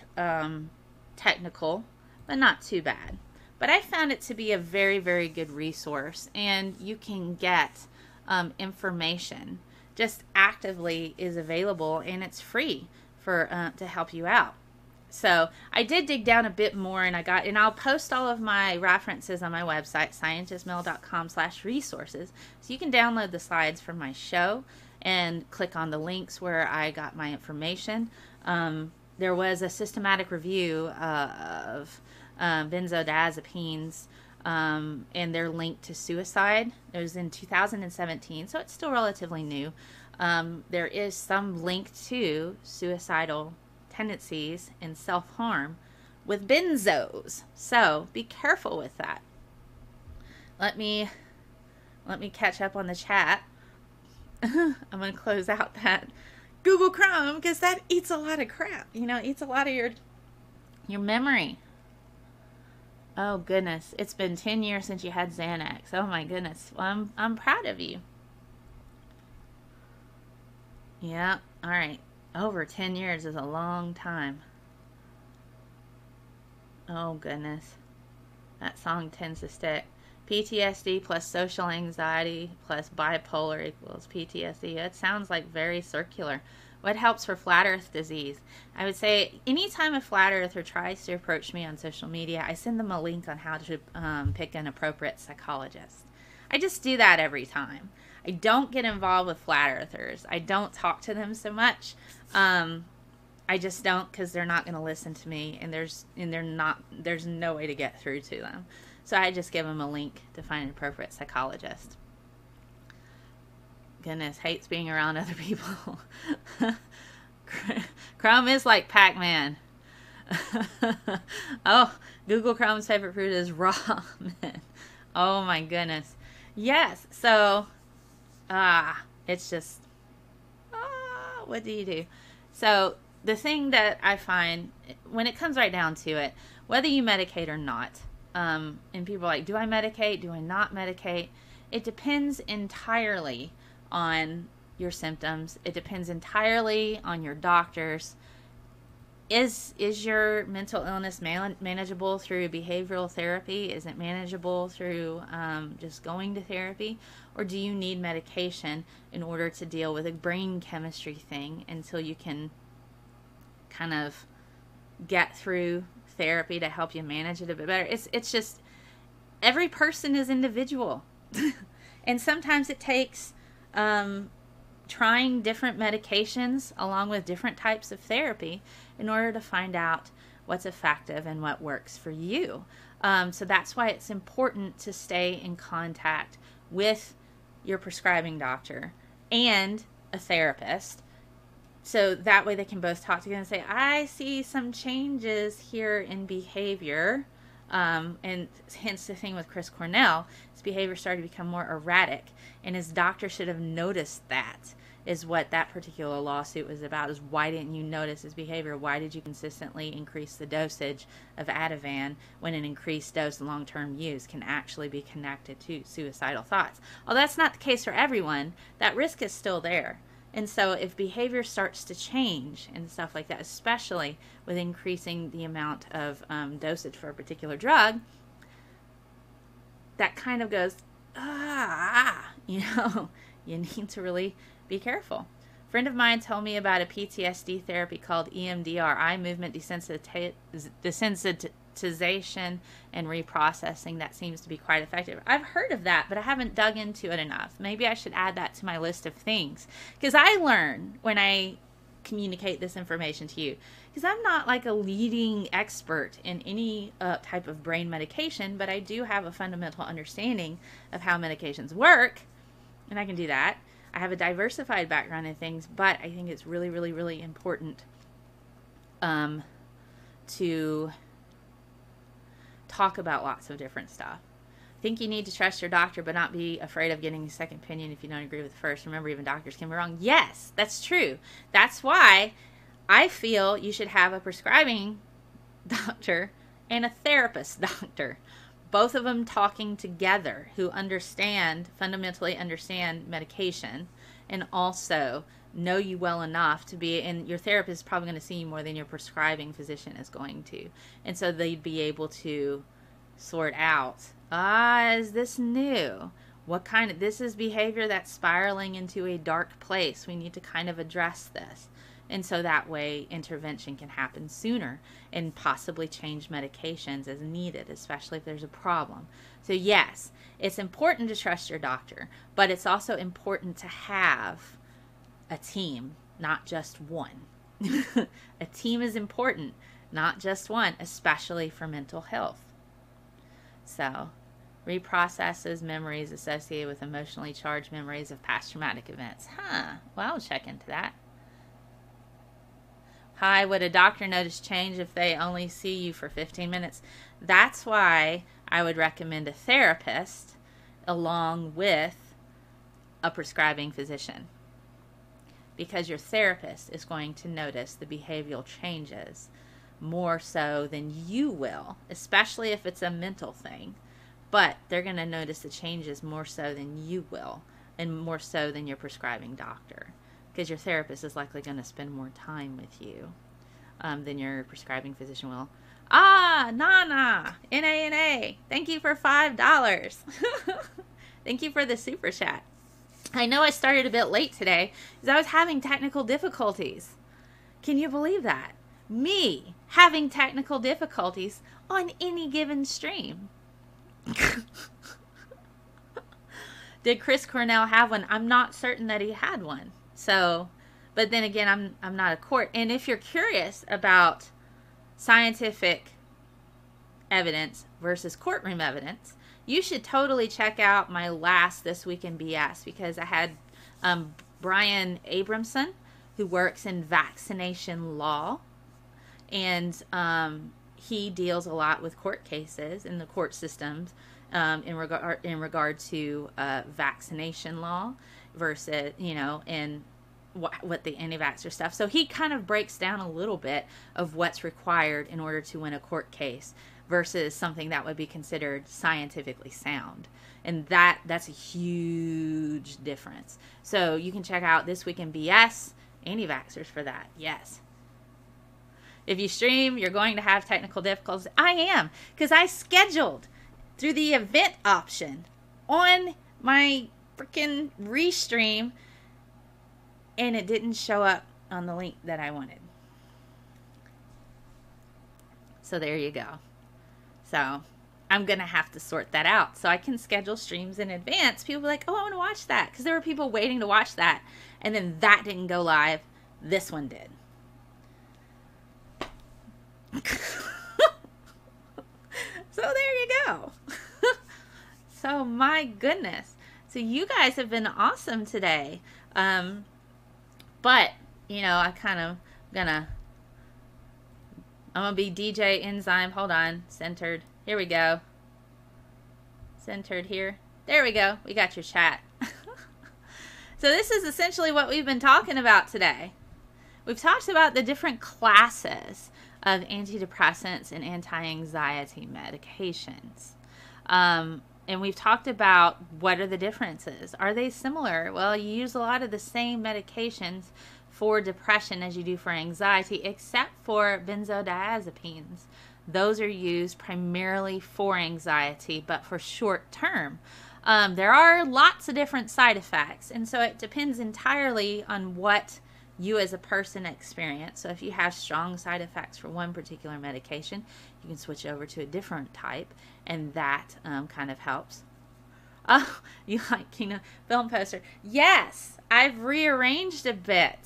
technical, but not too bad. But I found it to be a very, very good resource, and you can get information just actively is available, and it's free for to help you out. So I did dig down a bit more, and I'll post all of my references on my website, scientistmel.com/resources, so you can download the slides from my show and click on the links where I got my information. There was a systematic review of benzodiazepines, and they're linked to suicide. It was in 2017, so it's still relatively new. There is some link to suicidal tendencies and self-harm with benzos, so be careful with that. Let me catch up on the chat. I'm going to close out that Google Chrome because that eats a lot of crap. You know, eats a lot of your memory. Oh goodness, it's been 10 years since you had Xanax. Oh my goodness. Well, I'm proud of you. Yeah, all right. Over 10 years is a long time. Oh goodness. That song tends to stick. PTSD plus social anxiety plus bipolar equals PTSD. It sounds like very circular. What helps for flat earth disease? I would say anytime a flat earther tries to approach me on social media, I send them a link on how to pick an appropriate psychologist. I just do that every time. I don't get involved with flat earthers. I don't talk to them so much. I just don't, because they're not going to listen to me, and there's no way to get through to them. So I just give them a link to find an appropriate psychologist. Goodness, hates being around other people. Chrome is like Pac-Man. Oh, Google Chrome's favorite fruit is ramen. Oh my goodness. Yes, so, it's just, what do you do? So the thing that I find, when it comes right down to it, whether you medicate or not, and people are like, do I medicate? Do I not medicate? It depends entirely on your symptoms. It depends entirely on your doctors. Is your mental illness manageable through behavioral therapy? Is it manageable through just going to therapy? Or do you need medication in order to deal with a brain chemistry thing until you can kind of get through therapy to help you manage it a bit better? It's just, every person is individual. And sometimes it takes trying different medications along with different types of therapy in order to find out what's effective and what works for you. So that's why it's important to stay in contact with your prescribing doctor and a therapist, so that way they can both talk together and say, I see some changes here in behavior. And hence the thing with Chris Cornell, his behavior started to become more erratic, and his doctor should have noticed that, is what that particular lawsuit was about, is why didn't you notice his behavior? Why did you consistently increase the dosage of Ativan when an increased dose of long-term use can actually be connected to suicidal thoughts? Well, that's not the case for everyone. That risk is still there. And so if behavior starts to change and stuff like that, especially with increasing the amount of dosage for a particular drug, that kind of goes, you know, you need to really be careful. A friend of mine told me about a PTSD therapy called EMDR, eye movement desensitization and reprocessing, that seems to be quite effective. I've heard of that, but I haven't dug into it enough. Maybe I should add that to my list of things, because I learn when I communicate this information to you, because I'm not like a leading expert in any type of brain medication, but I do have a fundamental understanding of how medications work, and I can do that. I have a diversified background in things, but I think it's really, really, really important to talk about lots of different stuff. I think you need to trust your doctor, but not be afraid of getting a second opinion if you don't agree with the first. Remember, even doctors can be wrong. Yes, that's true. That's why I feel you should have a prescribing doctor and a therapist doctor. Both of them talking together, who fundamentally understand medication, and also know you well enough to be, and your therapist is probably going to see you more than your prescribing physician is going to. And so they'd be able to sort out, is this new? This is behavior that's spiraling into a dark place. We need to kind of address this. And so that way intervention can happen sooner and possibly change medications as needed, especially if there's a problem. So yes, it's important to trust your doctor, but it's also important to have a team, not just one. A team is important, not just one, especially for mental health. So, reprocesses memories associated with emotionally charged memories of past traumatic events. Well, I'll check into that. Hi, would a doctor notice change if they only see you for 15 minutes? That's why I would recommend a therapist along with a prescribing physician. Because your therapist is going to notice the behavioral changes more so than you will, especially if it's a mental thing. But they're going to notice the changes more so than you will, and more so than your prescribing doctor. Because your therapist is likely going to spend more time with you than your prescribing physician will. Nana, N-A-N-A, thank you for $5. Thank you for the super chat. I know I started a bit late today because I was having technical difficulties. Can you believe that? Me having technical difficulties on any given stream. Did Chris Cornell have one? I'm not certain that he had one. So, but then again, I'm not a court. And if you're curious about scientific evidence versus courtroom evidence, you should totally check out my last This Week in BS, because I had Brian Abramson, who works in vaccination law, and he deals a lot with court cases in the court systems in regard to vaccination law versus, and what the anti-vaxxer stuff. So he kind of breaks down a little bit of what's required in order to win a court case versus something that would be considered scientifically sound. And that's a huge difference. So you can check out This Week in BS, anti-vaxxers for that. Yes. If you stream, you're going to have technical difficulties. I am, because I scheduled through the event option on my freaking restream, and it didn't show up on the link that I wanted. So there you go. So I'm going to have to sort that out so I can schedule streams in advance. People be like, oh, I want to watch that. Because there were people waiting to watch that. And then that didn't go live. This one did. So there you go. So my goodness. So you guys have been awesome today. But, I kind of I'm going to be DJ Enzyme. Hold on. Centered. Here we go. Centered here. There we go. We got your chat. So this is essentially what we've been talking about today. We've talked about the different classes of antidepressants and anti-anxiety medications. And we've talked about what are the differences. Are they similar? Well, you use a lot of the same medications for depression as you do for anxiety, except for benzodiazepines. Those are used primarily for anxiety, but for short term. There are lots of different side effects, and so it depends entirely on what you as a person experience. So if you have strong side effects for one particular medication, you can switch over to a different type, and that kind of helps. Oh, you like Film Poster? Yes, I've rearranged a bit.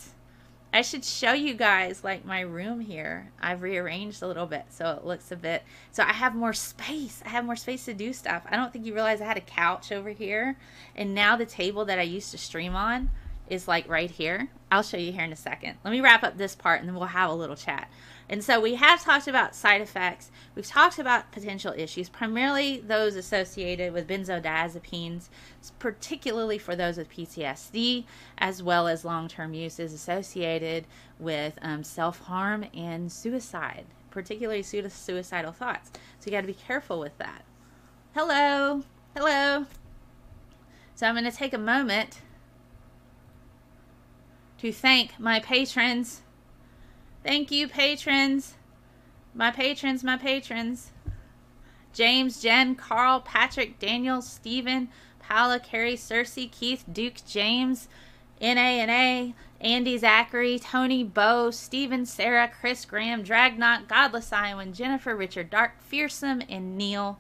I should show you guys like my room here. I've rearranged a little bit so it looks a bit, so I have more space. I have more space to do stuff. I don't think you realize I had a couch over here, and now the table that I used to stream on is like right here. I'll show you here in a second. Let me wrap up this part and then we'll have a little chat. And so we have talked about side effects. We've talked about potential issues, primarily those associated with benzodiazepines, particularly for those with PTSD, as well as long-term uses associated with self-harm and suicide, particularly suicidal thoughts. So you got to be careful with that. Hello. Hello. So I'm going to take a moment to thank my patrons. Thank you, patrons. My patrons, my patrons. James, Jen, Carl, Patrick, Daniel, Stephen, Paula, Carrie, Cersei, Keith, Duke, James, N.A., Andy, Zachary, Tony, Bo, Stephen, Sarah, Chris, Graham, Dragnot, Godless Iowan, Jennifer, Richard, Dark, Fearsome, and Neil.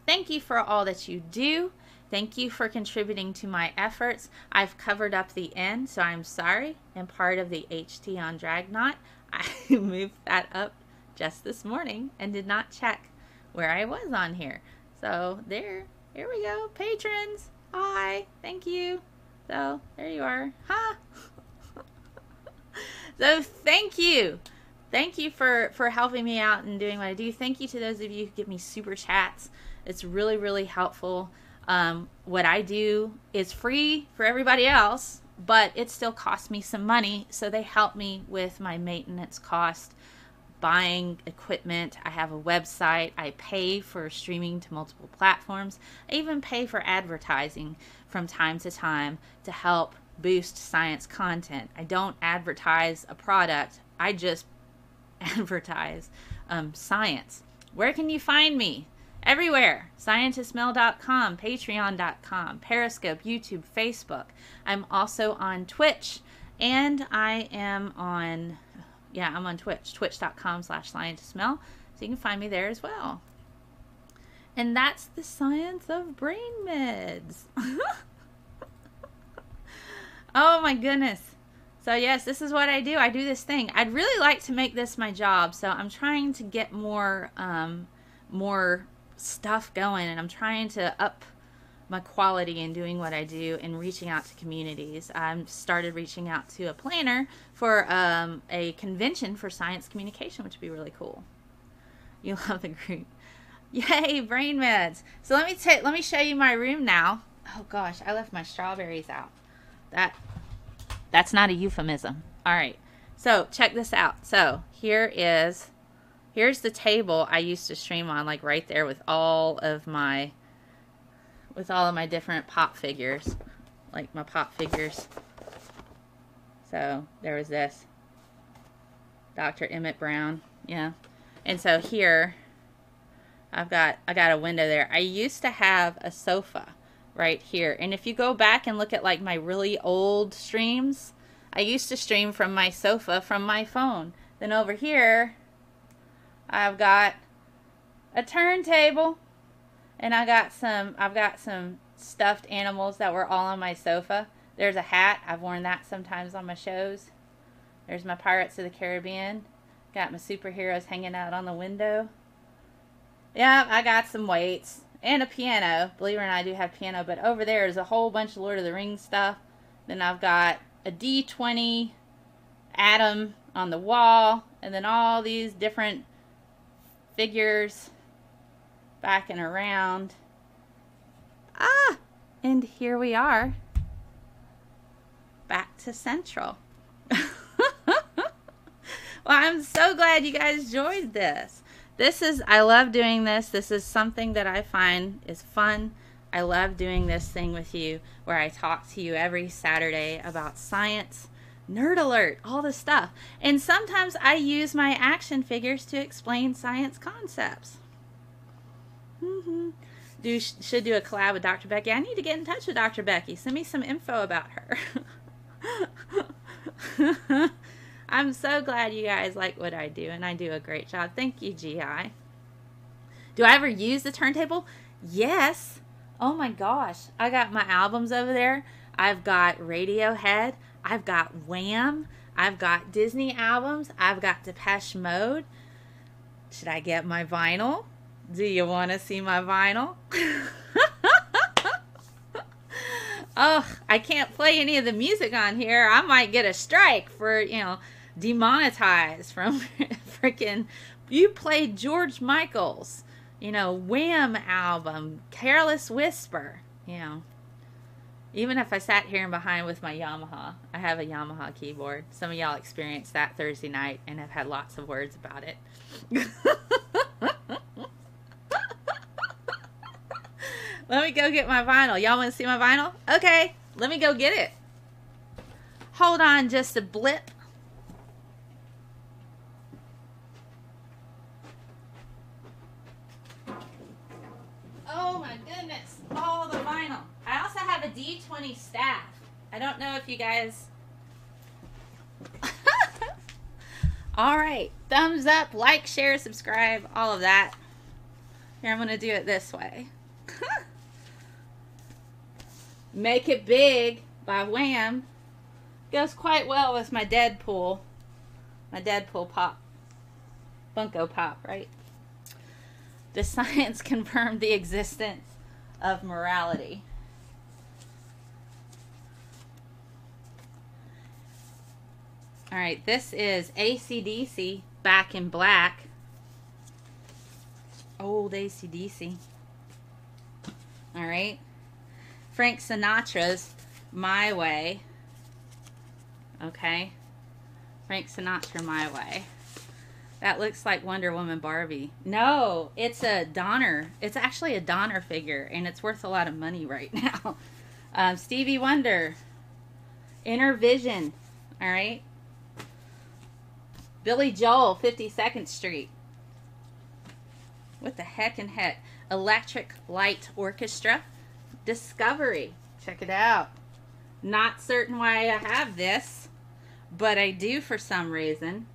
Thank you for all that you do. Thank you for contributing to my efforts. I've covered up the N, so I'm sorry. And part of the HT on Dragnot, I moved that up just this morning and did not check where I was on here. So here we go. Patrons, hi, thank you. So there you are. Ha! So thank you. Thank you for helping me out and doing what I do. Thank you to those of you who give me super chats. It's really, really helpful. What I do is free for everybody else, but it still costs me some money, so they help me with my maintenance cost, buying equipment. I have a website. I pay for streaming to multiple platforms. I even pay for advertising from time to time to help boost science content. I don't advertise a product. I just advertise science. Where can you find me? Everywhere. ScientistMel.com, Patreon.com, Periscope, YouTube, Facebook. I'm also on Twitch, and I am on, I'm on Twitch, twitch.com/ScientistMel, so you can find me there as well. And that's the science of brain meds. Oh my goodness. So yes, this is what I do. I do this thing. I'd really like to make this my job, so I'm trying to get more stuff going, and I'm trying to up my quality in doing what I do and reaching out to communities. I started reaching out to a planner for a convention for science communication, which would be really cool. You love the group. Yay, brain meds. So let me show you my room now. Oh gosh, I left my strawberries out. That's not a euphemism. All right. So check this out. So here's the table I used to stream on, like right there with all of my different pop figures, like my pop figures. So there was this Dr. Emmett Brown, yeah. And so here I got a window there. I used to have a sofa right here, and if you go back and look at like my really old streams, I used to stream from my sofa from my phone. Then over here I've got a turntable, and I've got some stuffed animals that were all on my sofa. There's a hat. I've worn that sometimes on my shows. There's my Pirates of the Caribbean. Got my superheroes hanging out on the window. Yeah, I got some weights and a piano. Believe it or not, I do have piano, but over there is a whole bunch of Lord of the Rings stuff. Then I've got a D20 atom on the wall, and then all these different figures back and around. And here we are, back to Central. Well, I'm so glad you guys joined this. I love doing this. This is something that I find is fun. I love doing this thing with you where I talk to you every Saturday about science, nerd alert, all this stuff. And sometimes I use my action figures to explain science concepts. Should do a collab with Dr. Becky. I need to get in touch with Dr. Becky. Send me some info about her. I'm so glad you guys like what I do, and I do a great job. Thank you, GI. Do I ever use the turntable? Yes. Oh my gosh. I got my albums over there. I've got Radiohead. I've got Wham. I've got Disney albums. I've got Depeche Mode. Should I get my vinyl? Do you want to see my vinyl? Oh, I can't play any of the music on here. I might get a strike for, demonetized from freaking, you played George Michael's, Wham album, Careless Whisper, Even if I sat here and behind with my Yamaha, I have a Yamaha keyboard. Some of y'all experienced that Thursday night and have had lots of words about it. Let me go get my vinyl. Y'all want to see my vinyl? Okay, let me go get it. Hold on just a blip. Oh my goodness, all the vinyl. I also have a D20 staff. I don't know if you guys... All right, thumbs up, like, share, subscribe, all of that. Here, I'm going to do it this way. Make It Big by Wham goes quite well with my Deadpool. My Deadpool pop. Funko Pop, right? Does science confirm the existence of morality? Alright, this is AC/DC, Back in Black. Old AC/DC. Alright. Frank Sinatra's My Way. Okay. Frank Sinatra, My Way. That looks like Wonder Woman Barbie. No, it's a Donner. It's actually a Donner figure, and it's worth a lot of money right now. Stevie Wonder. Inner Vision. Alright. Billy Joel, 52nd Street. What the heck and heck? Electric Light Orchestra. Discovery. Check it out. Not certain why I have this, but I do for some reason.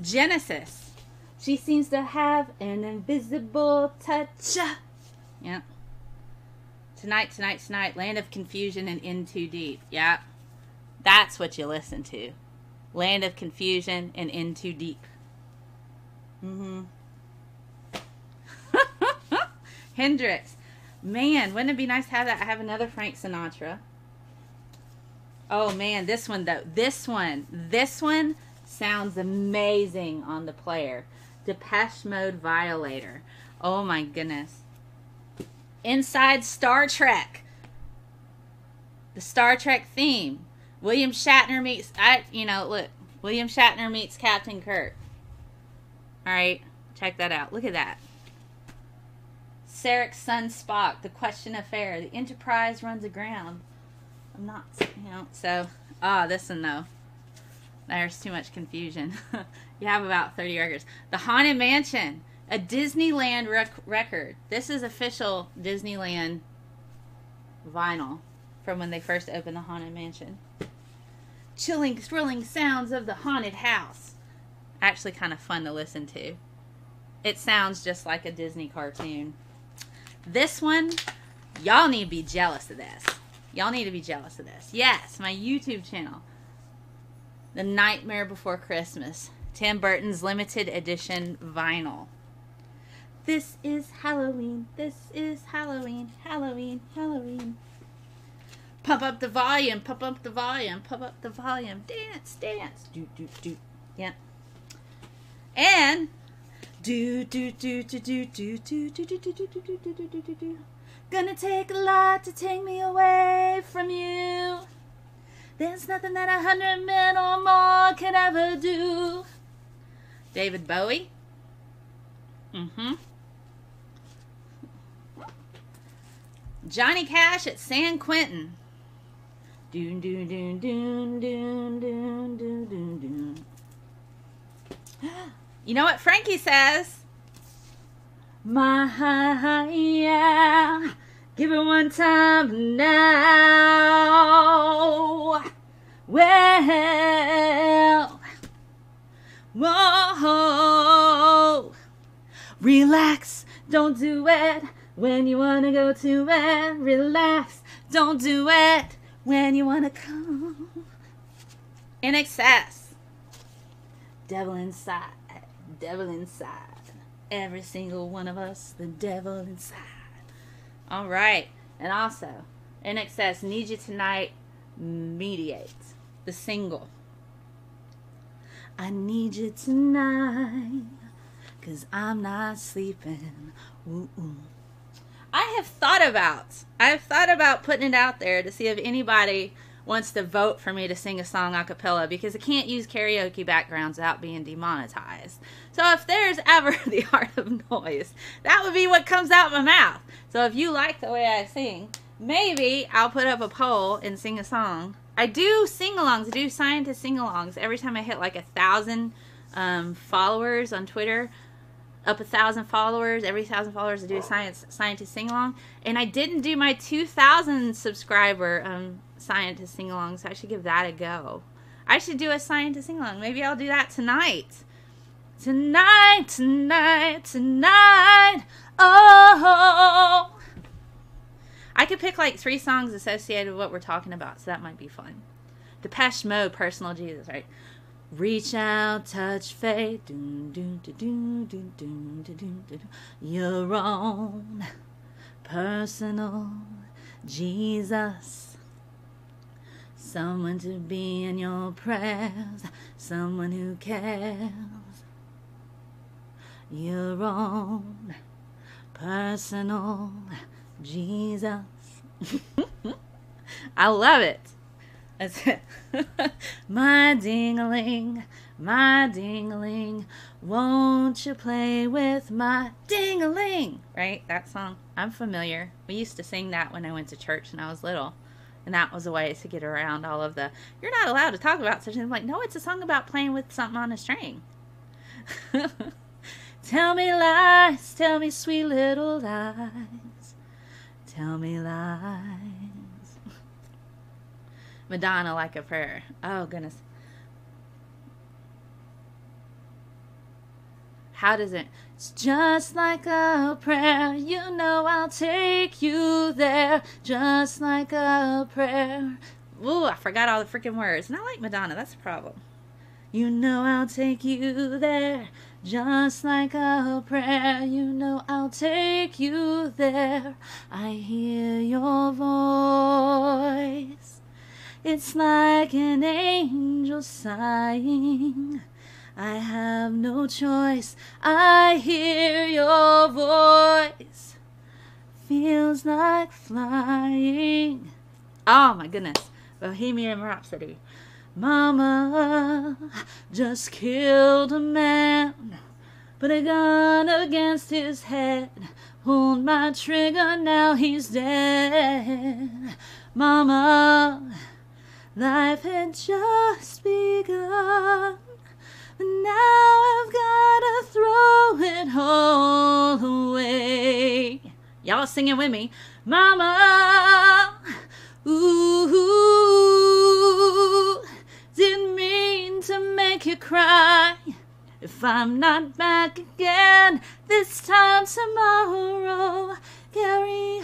Genesis. She seems to have an invisible touch. Yeah. Tonight, Land of Confusion and In Too Deep. Yeah. That's what you listen to. Land of Confusion and In Too Deep. Hendrix. Man, wouldn't it be nice to have that? I have another Frank Sinatra. Oh man, this one though. This one sounds amazing on the player. Depeche Mode Violator. Oh my goodness. Inside Star Trek. The Star Trek theme. William Shatner meets, look. William Shatner meets Captain Kirk. Alright, check that out. Look at that. Sarek's son Spock, The Question Affair. The Enterprise runs aground. I'm not, this one though. There's too much confusion. You have about 30 records. The Haunted Mansion, a Disneyland record. This is official Disneyland vinyl from when they first opened the Haunted Mansion. Chilling, thrilling sounds of the haunted house. Actually kind of fun to listen to. It sounds just like a Disney cartoon. This one, y'all need to be jealous of this. Y'all need to be jealous of this. Yes, my YouTube channel. The Nightmare Before Christmas. Tim Burton's limited edition vinyl. This is Halloween. This is Halloween. Halloween. Halloween. Pump up the volume. Pump up the volume. Pump up the volume. Dance. Dance. Do, do, do. Yeah. And do, do, do, do, do, do, do, do, do, do, do, do, do, do, do, do, do. Gonna take a lot to take me away from you. There's nothing that 100 men or more can ever do. David Bowie. Johnny Cash at San Quentin. Doon doon doon doon doon doon doon doon doon. You know what Frankie says? My yeah. Give it one time now. Well, whoa, relax, don't do it when you wanna go to it. Relax, don't do it when you wanna come. In excess. Devil inside, devil inside. Every single one of us, the devil inside. All right. And also, In Excess, Need You Tonight mediates the single. I need you tonight, 'cause I'm not sleeping. Ooh, ooh. I've thought about putting it out there to see if anybody wants to vote for me to sing a song a cappella, because I can't use karaoke backgrounds without being demonetized. So if there's ever the art of noise, that would be what comes out my mouth. So if you like the way I sing, maybe I'll put up a poll and sing a song. I do sing-alongs. I do scientist sing-alongs. Every time I hit like 1,000 followers on Twitter, up 1,000 followers, every 1,000 followers I do a scientist sing-along. And I didn't do my 2,000 subscriber scientist sing-along, so I should give that a go. I should do a scientist sing-along. Maybe I'll do that tonight. Tonight, tonight, tonight. Oh. I could pick like 3 songs associated with what we're talking about, so that might be fun. Depeche Mode, Personal Jesus, right? Reach out, touch faith, doom, doom, doom, doom, doom, doom, doom, doom, your own personal Jesus. Someone to be in your prayers, someone who cares. Your own personal Jesus. I love it. That's it. My ding-a-ling, won't you play with my ding-a-ling? Right? That song. I'm familiar. We used to sing that when I went to church when I was little. And that was a way to get around all of the, you're not allowed to talk about such things. Like, no, it's a song about playing with something on a string. Tell me lies, tell me sweet little lies. Tell me lies. Madonna, Like a Prayer. Oh, goodness. How does it? It's just like a prayer. You know I'll take you there. Just like a prayer. Ooh, I forgot all the freaking words. And I like Madonna. That's a problem. You know I'll take you there. Just like a prayer. You know I'll take you there. I hear your voice. It's like an angel sighing. I have no choice. I hear your voice. Feels like flying. Oh my goodness. Bohemian Rhapsody. Mama just killed a man. Put a gun against his head. Pulled my trigger, now he's dead. Mama, life had just begun. Now I've gotta throw it all away. Y'all singing with me. Mama, ooh, didn't mean to make you cry. If I'm not back again this time tomorrow, carry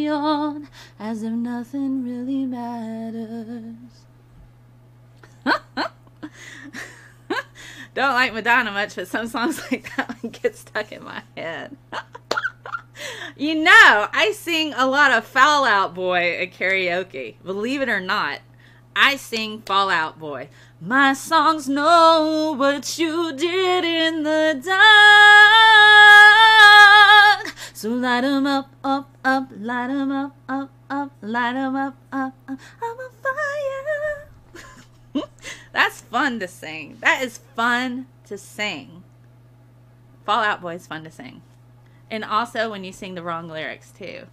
on, as if nothing really matters. Don't like Madonna much, but some songs like that one get stuck in my head. You know, I sing a lot of Fall Out Boy at karaoke. Believe it or not, I sing Fall Out Boy. My songs know what you did in the dark. So light 'em up, up, up, light 'em up, up, up, light 'em up, up, up. I'm on fire. That's fun to sing. That is fun to sing. Fall Out Boy is fun to sing. And also when you sing the wrong lyrics too.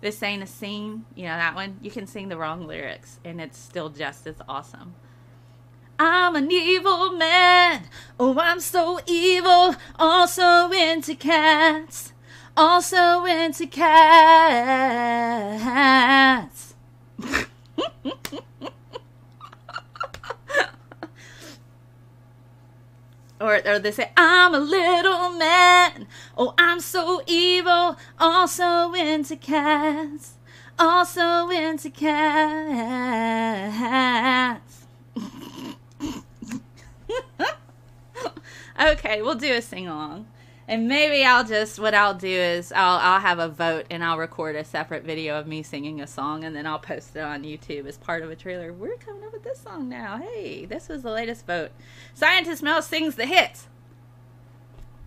This Ain't a Scene, you know that one? You can sing the wrong lyrics and it's still just as awesome. I'm an evil man. Oh, I'm so evil. Also into cats. Also into cats. Or they say, I'm a little man. Oh, I'm so evil. Also into cats. also into cats. Okay, we'll do a sing-along. And maybe what I'll do is I'll have a vote and I'll record a separate video of me singing a song and then I'll post it on YouTube as part of a trailer. We're coming up with this song now. Hey, this was the latest vote. ScientistMel sings the hits.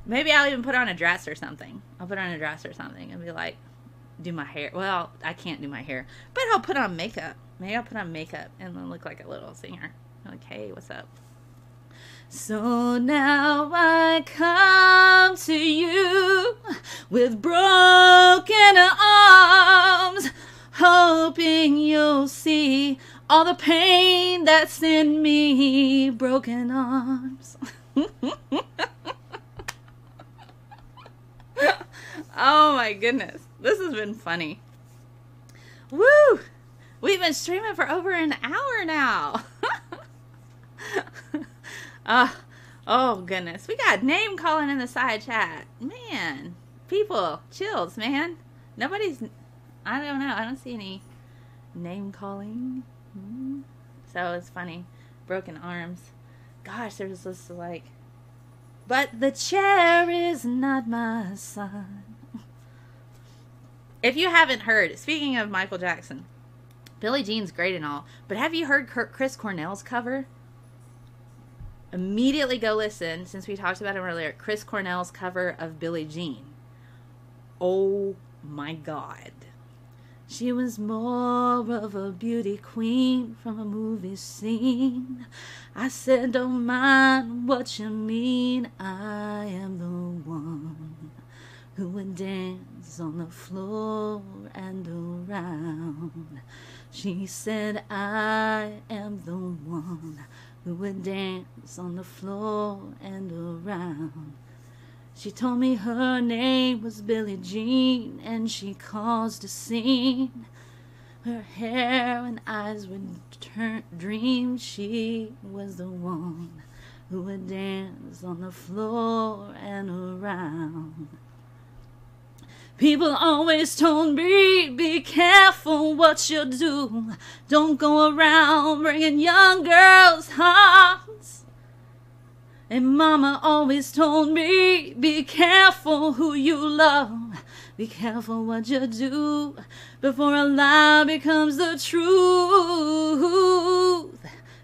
Maybe I'll even put on a dress or something. I'll put on a dress or something and be like, do my hair. Well, I can't do my hair, but I'll put on makeup. Maybe I'll put on makeup and then look like a little singer. Like, hey, what's up? So now I come to you with broken arms, hoping you'll see all the pain that's in me. Broken arms. Oh my goodness. This has been funny. Woo! We've been streaming for over an hour now. Oh goodness. We got name calling in the side chat. Man. People. Chills, man. Nobody's... I don't know. I don't see any name calling. So it's funny. Broken arms. Gosh, there's this like... But the chair is not my son. If you haven't heard, speaking of Michael Jackson, Billie Jean's great and all, but have you heard Chris Cornell's cover? Immediately go listen, since we talked about him earlier, Chris Cornell's cover of Billie Jean. Oh my God. She was more of a beauty queen from a movie scene. I said, don't mind what you mean. I am the one who would dance on the floor and around. She said, I am the one who would dance on the floor and around. She told me her name was Billie Jean, and she caused a scene. Her hair and eyes would turn dreams. She was the one who would dance on the floor and around. People always told me, be careful what you do. Don't go around breaking young girls' hearts. And Mama always told me, be careful who you love. Be careful what you do before a lie becomes the truth.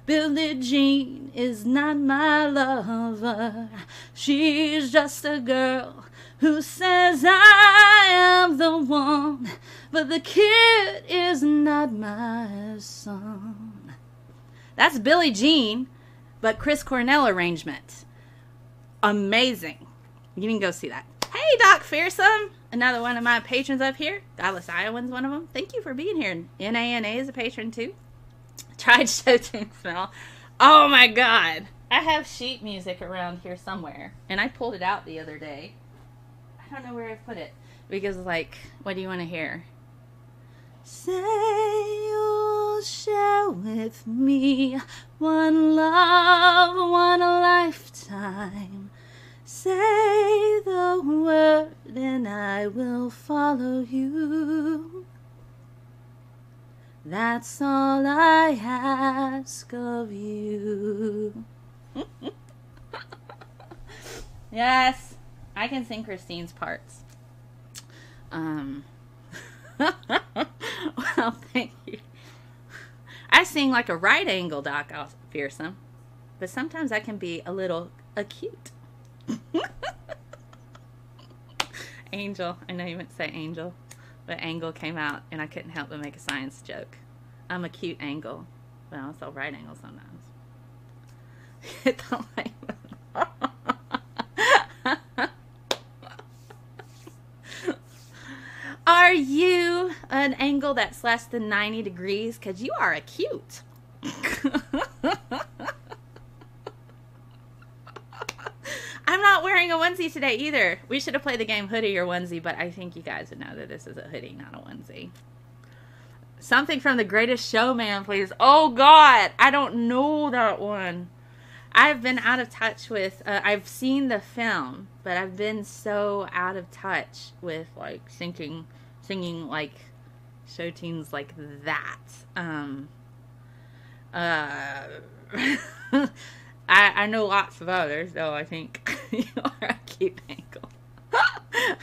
Billie Jean is not my lover. She's just a girl who says I am the one, but the kid is not my son. That's Billie Jean, but Chris Cornell arrangement. Amazing. You can go see that. Hey, Doc Fearsome, another one of my patrons up here. Godless Iowan's one of them. Thank you for being here. NANA is a patron too. Tried show tune smell. Oh my God. I have sheet music around here somewhere, and I pulled it out the other day. I don't know where I put it because, like, what do you want to hear? Say you'll share with me one love, one lifetime. Say the word and I will follow you. That's all I ask of you. Yes, I can sing Christine's parts. Well, thank you. I sing like a right angle, Doc Fearsome, but sometimes I can be a little acute. Angel. I know you meant to say angel, but angle came out and I couldn't help but make a science joke. I'm a cute angle, but I'm also right angle sometimes. Hit the like button. Are you an angle that's less than 90 degrees? Because you are acute. I'm not wearing a onesie today either. We should have played the game hoodie or onesie, but I think you guys would know that this is a hoodie, not a onesie. Something from The Greatest Showman, please. Oh, God. I don't know that one. I've been out of touch with... I've seen the film, but I've been so out of touch with, like, singing like, show tunes like that. I know lots of others, though. I think you are a cute angle.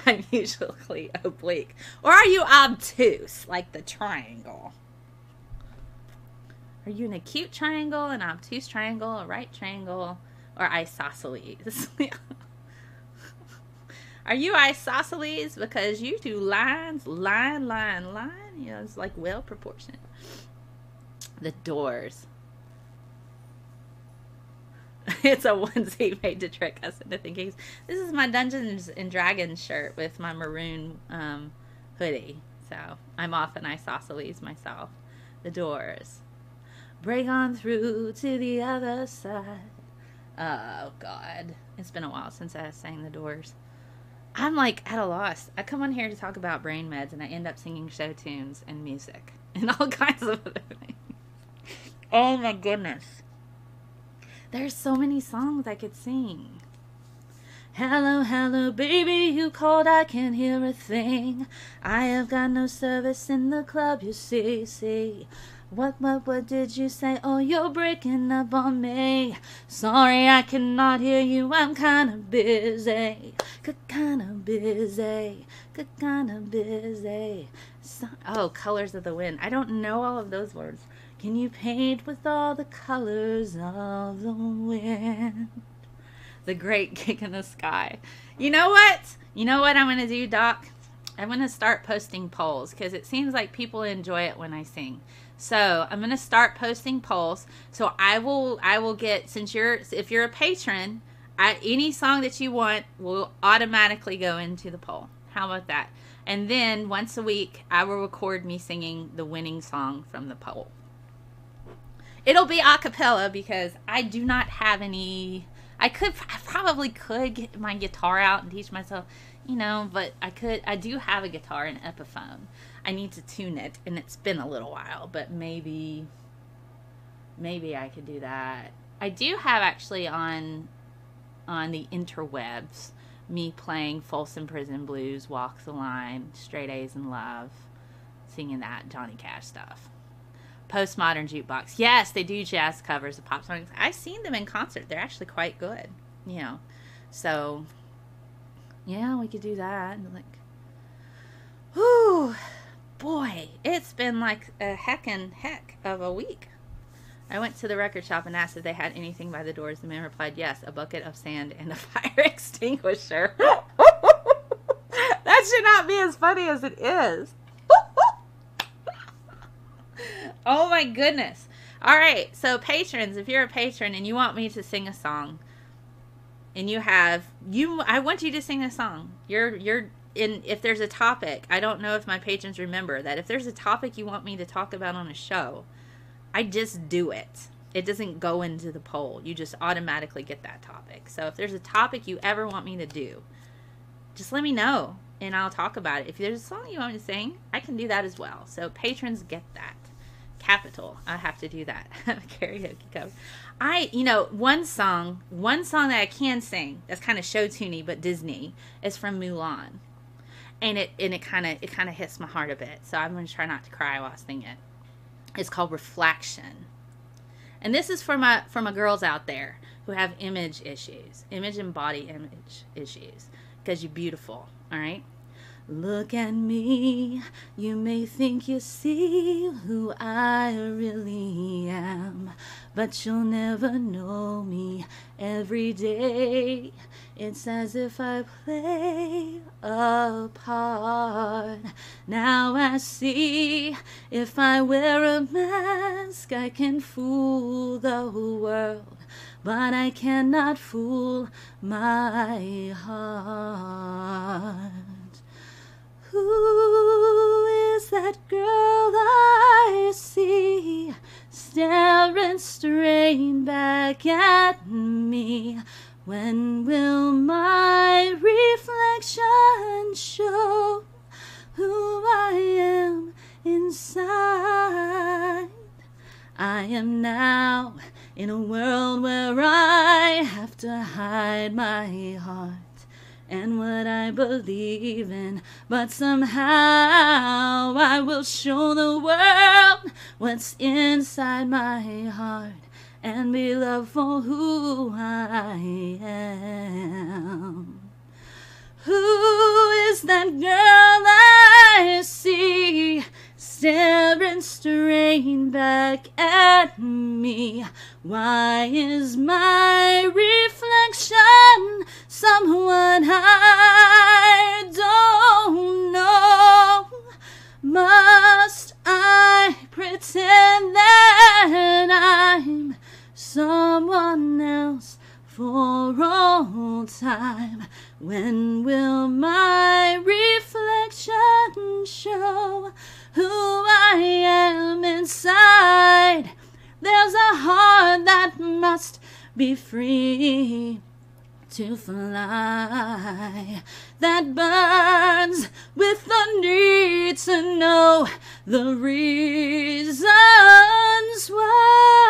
I'm usually oblique. Or are you obtuse, like the triangle? Are you an acute triangle, an obtuse triangle, a right triangle, or isosceles? Are you isosceles because you do lines, line, line, line? You know, it's like well proportionate. The Doors. It's a onesie made to trick us into thinking. This is my Dungeons and Dragons shirt with my maroon hoodie. So I'm often isosceles myself. The Doors. Break on through to the other side. Oh, God. It's been a while since I sang The Doors. I'm like at a loss. I come on here to talk about brain meds and I end up singing show tunes and music and all kinds of other things. Oh, my goodness. There's so many songs I could sing. Hello, hello, baby, you called, I can't hear a thing. I have got no service in the club, you see. What did you say? Oh, you're breaking up on me. Sorry, I cannot hear you, I'm kinda busy. Kinda busy. Oh, Colors of the Wind. I don't know all of those words. Can you paint with all the colors of the wind? The Great Gig in the Sky. You know what? You know what I'm going to do, Doc? I'm going to start posting polls because it seems like people enjoy it when I sing. So I'm going to start posting polls. So I will get, if you're a patron, any song that you want will automatically go into the poll. How about that? And then once a week, I will record me singing the winning song from the poll. It'll be a cappella because I do not have any. I probably could get my guitar out and teach myself, you know, but I do have a guitar and Epiphone. I need to tune it, and it's been a little while, but maybe I could do that. I do have actually on the interwebs me playing Folsom Prison Blues, Walk the Line, Straight A's in Love, singing that Johnny Cash stuff. Postmodern Jukebox. Yes, they do jazz covers of pop songs. I've seen them in concert. They're actually quite good, you know. So, yeah, we could do that. And like, whew, boy, it's been like a heck of a week. I went to the record shop and asked if they had anything by The Doors. The man replied, yes, a bucket of sand and a fire extinguisher. That should not be as funny as it is. Oh my goodness. All right, so patrons, if you're a patron and you want me to sing a song, and I want you to sing a song. If there's a topic, I don't know if my patrons remember that if there's a topic you want me to talk about on a show, I just do it. It doesn't go into the poll. You just automatically get that topic. So if there's a topic you ever want me to do, just let me know and I'll talk about it. If there's a song you want me to sing, I can do that as well. So patrons get that. Capital. I have to do that. Karaoke cover. One song that I can sing that's kind of show tuney but Disney is from Mulan, and it kind of hits my heart a bit. So I'm going to try not to cry while I sing it. It's called Reflection, and this is for my girls out there who have image and body image issues, because you're beautiful. All right. Look at me, you may think you see who I really am, but you'll never know me every day. It's as if I play a part. Now I see, if I wear a mask, I can fool the world, but I cannot fool my heart. Who is that girl I see staring straight back at me? When will my reflection show who I am inside? I am now in a world where I have to hide my heart and what I believe in, but somehow I will show the world what's inside my heart and be loved for who I am. Who is that girl I see staring straight back at me? Why is my reflection someone I don't know? Must I pretend that I'm someone else for all time? When will my reflection show who I am inside? There's a heart that must be free to fly, that burns with the need to know the reasons why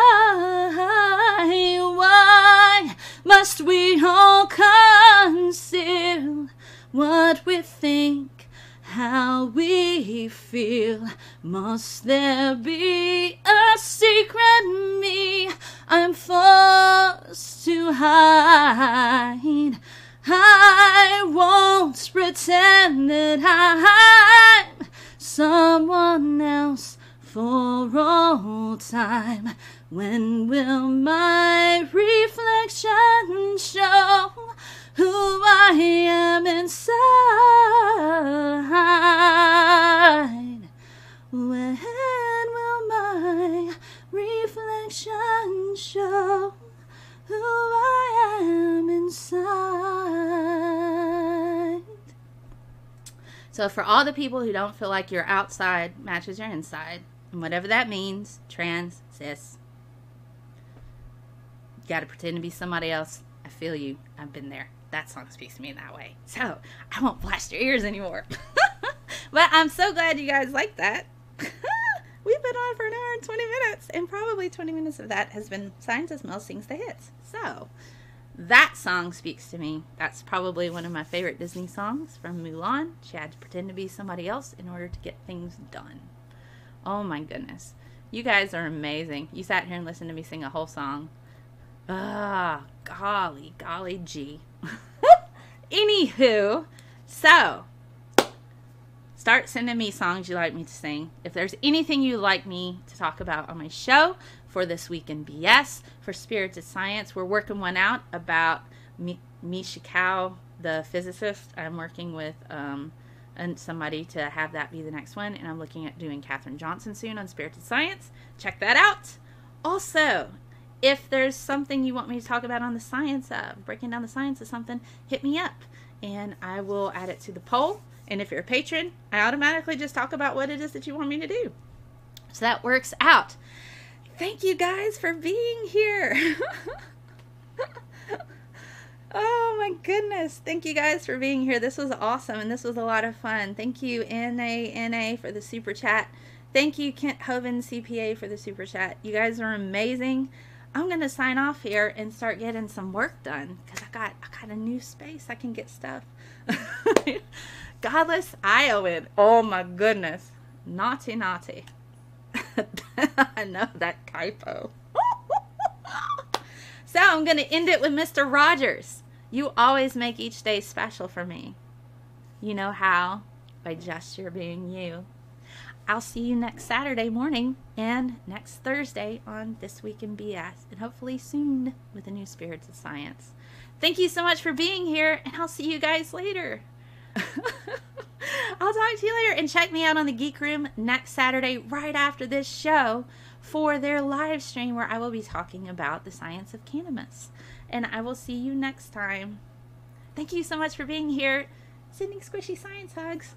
must we all conceal what we think, how we feel? Must there be a secret me I'm forced to hide? I won't pretend that I'm someone else for all time. When will my reflection show who I am inside? When will my reflection show who I am inside? So for all the people who don't feel like your outside matches your inside, and whatever that means, trans, cis, you gotta pretend to be somebody else. I feel you. I've been there. That song speaks to me in that way. So I won't blast your ears anymore. But I'm so glad you guys like that. We've been on for an hour and 20 minutes, and probably 20 minutes of that has been ScientistMel Sings the Hits. So that song speaks to me. That's probably one of my favorite Disney songs from Mulan. She had to pretend to be somebody else in order to get things done. Oh my goodness. You guys are amazing. You sat here and listened to me sing a whole song. Ah, golly gee. Anywho, so start sending me songs you like me to sing. If there's anything you'd like me to talk about on my show for This Week in BS, for Spirited Science, we're working one out about Michikawa, the physicist. I'm working with and somebody to have that be the next one, and I'm looking at doing Katherine Johnson soon on Spirited Science. Check that out. Also, if there's something you want me to talk about on the science, breaking down the science of something, hit me up and I will add it to the poll. And if you're a patron, I automatically just talk about what it is that you want me to do. So that works out. Thank you guys for being here. Oh my goodness. Thank you guys for being here. This was awesome and this was a lot of fun. Thank you NANA for the super chat. Thank you Kent Hoven CPA for the super chat. You guys are amazing. I'm going to sign off here and start getting some work done because I got a new space. I can get stuff. Godless Iowan. Oh my goodness. Naughty. I know that typo. So I'm going to end it with Mr. Rogers. You always make each day special for me. You know how? By just your being you. I'll see you next Saturday morning and next Thursday on This Week in BS, and hopefully soon with a new Spirits of Science. Thank you so much for being here, and I'll see you guys later. I'll talk to you later, and check me out on the Geek Room next Saturday right after this show for their live stream where I will be talking about the science of cannabis. And I will see you next time. Thank you so much for being here. Sending squishy science hugs.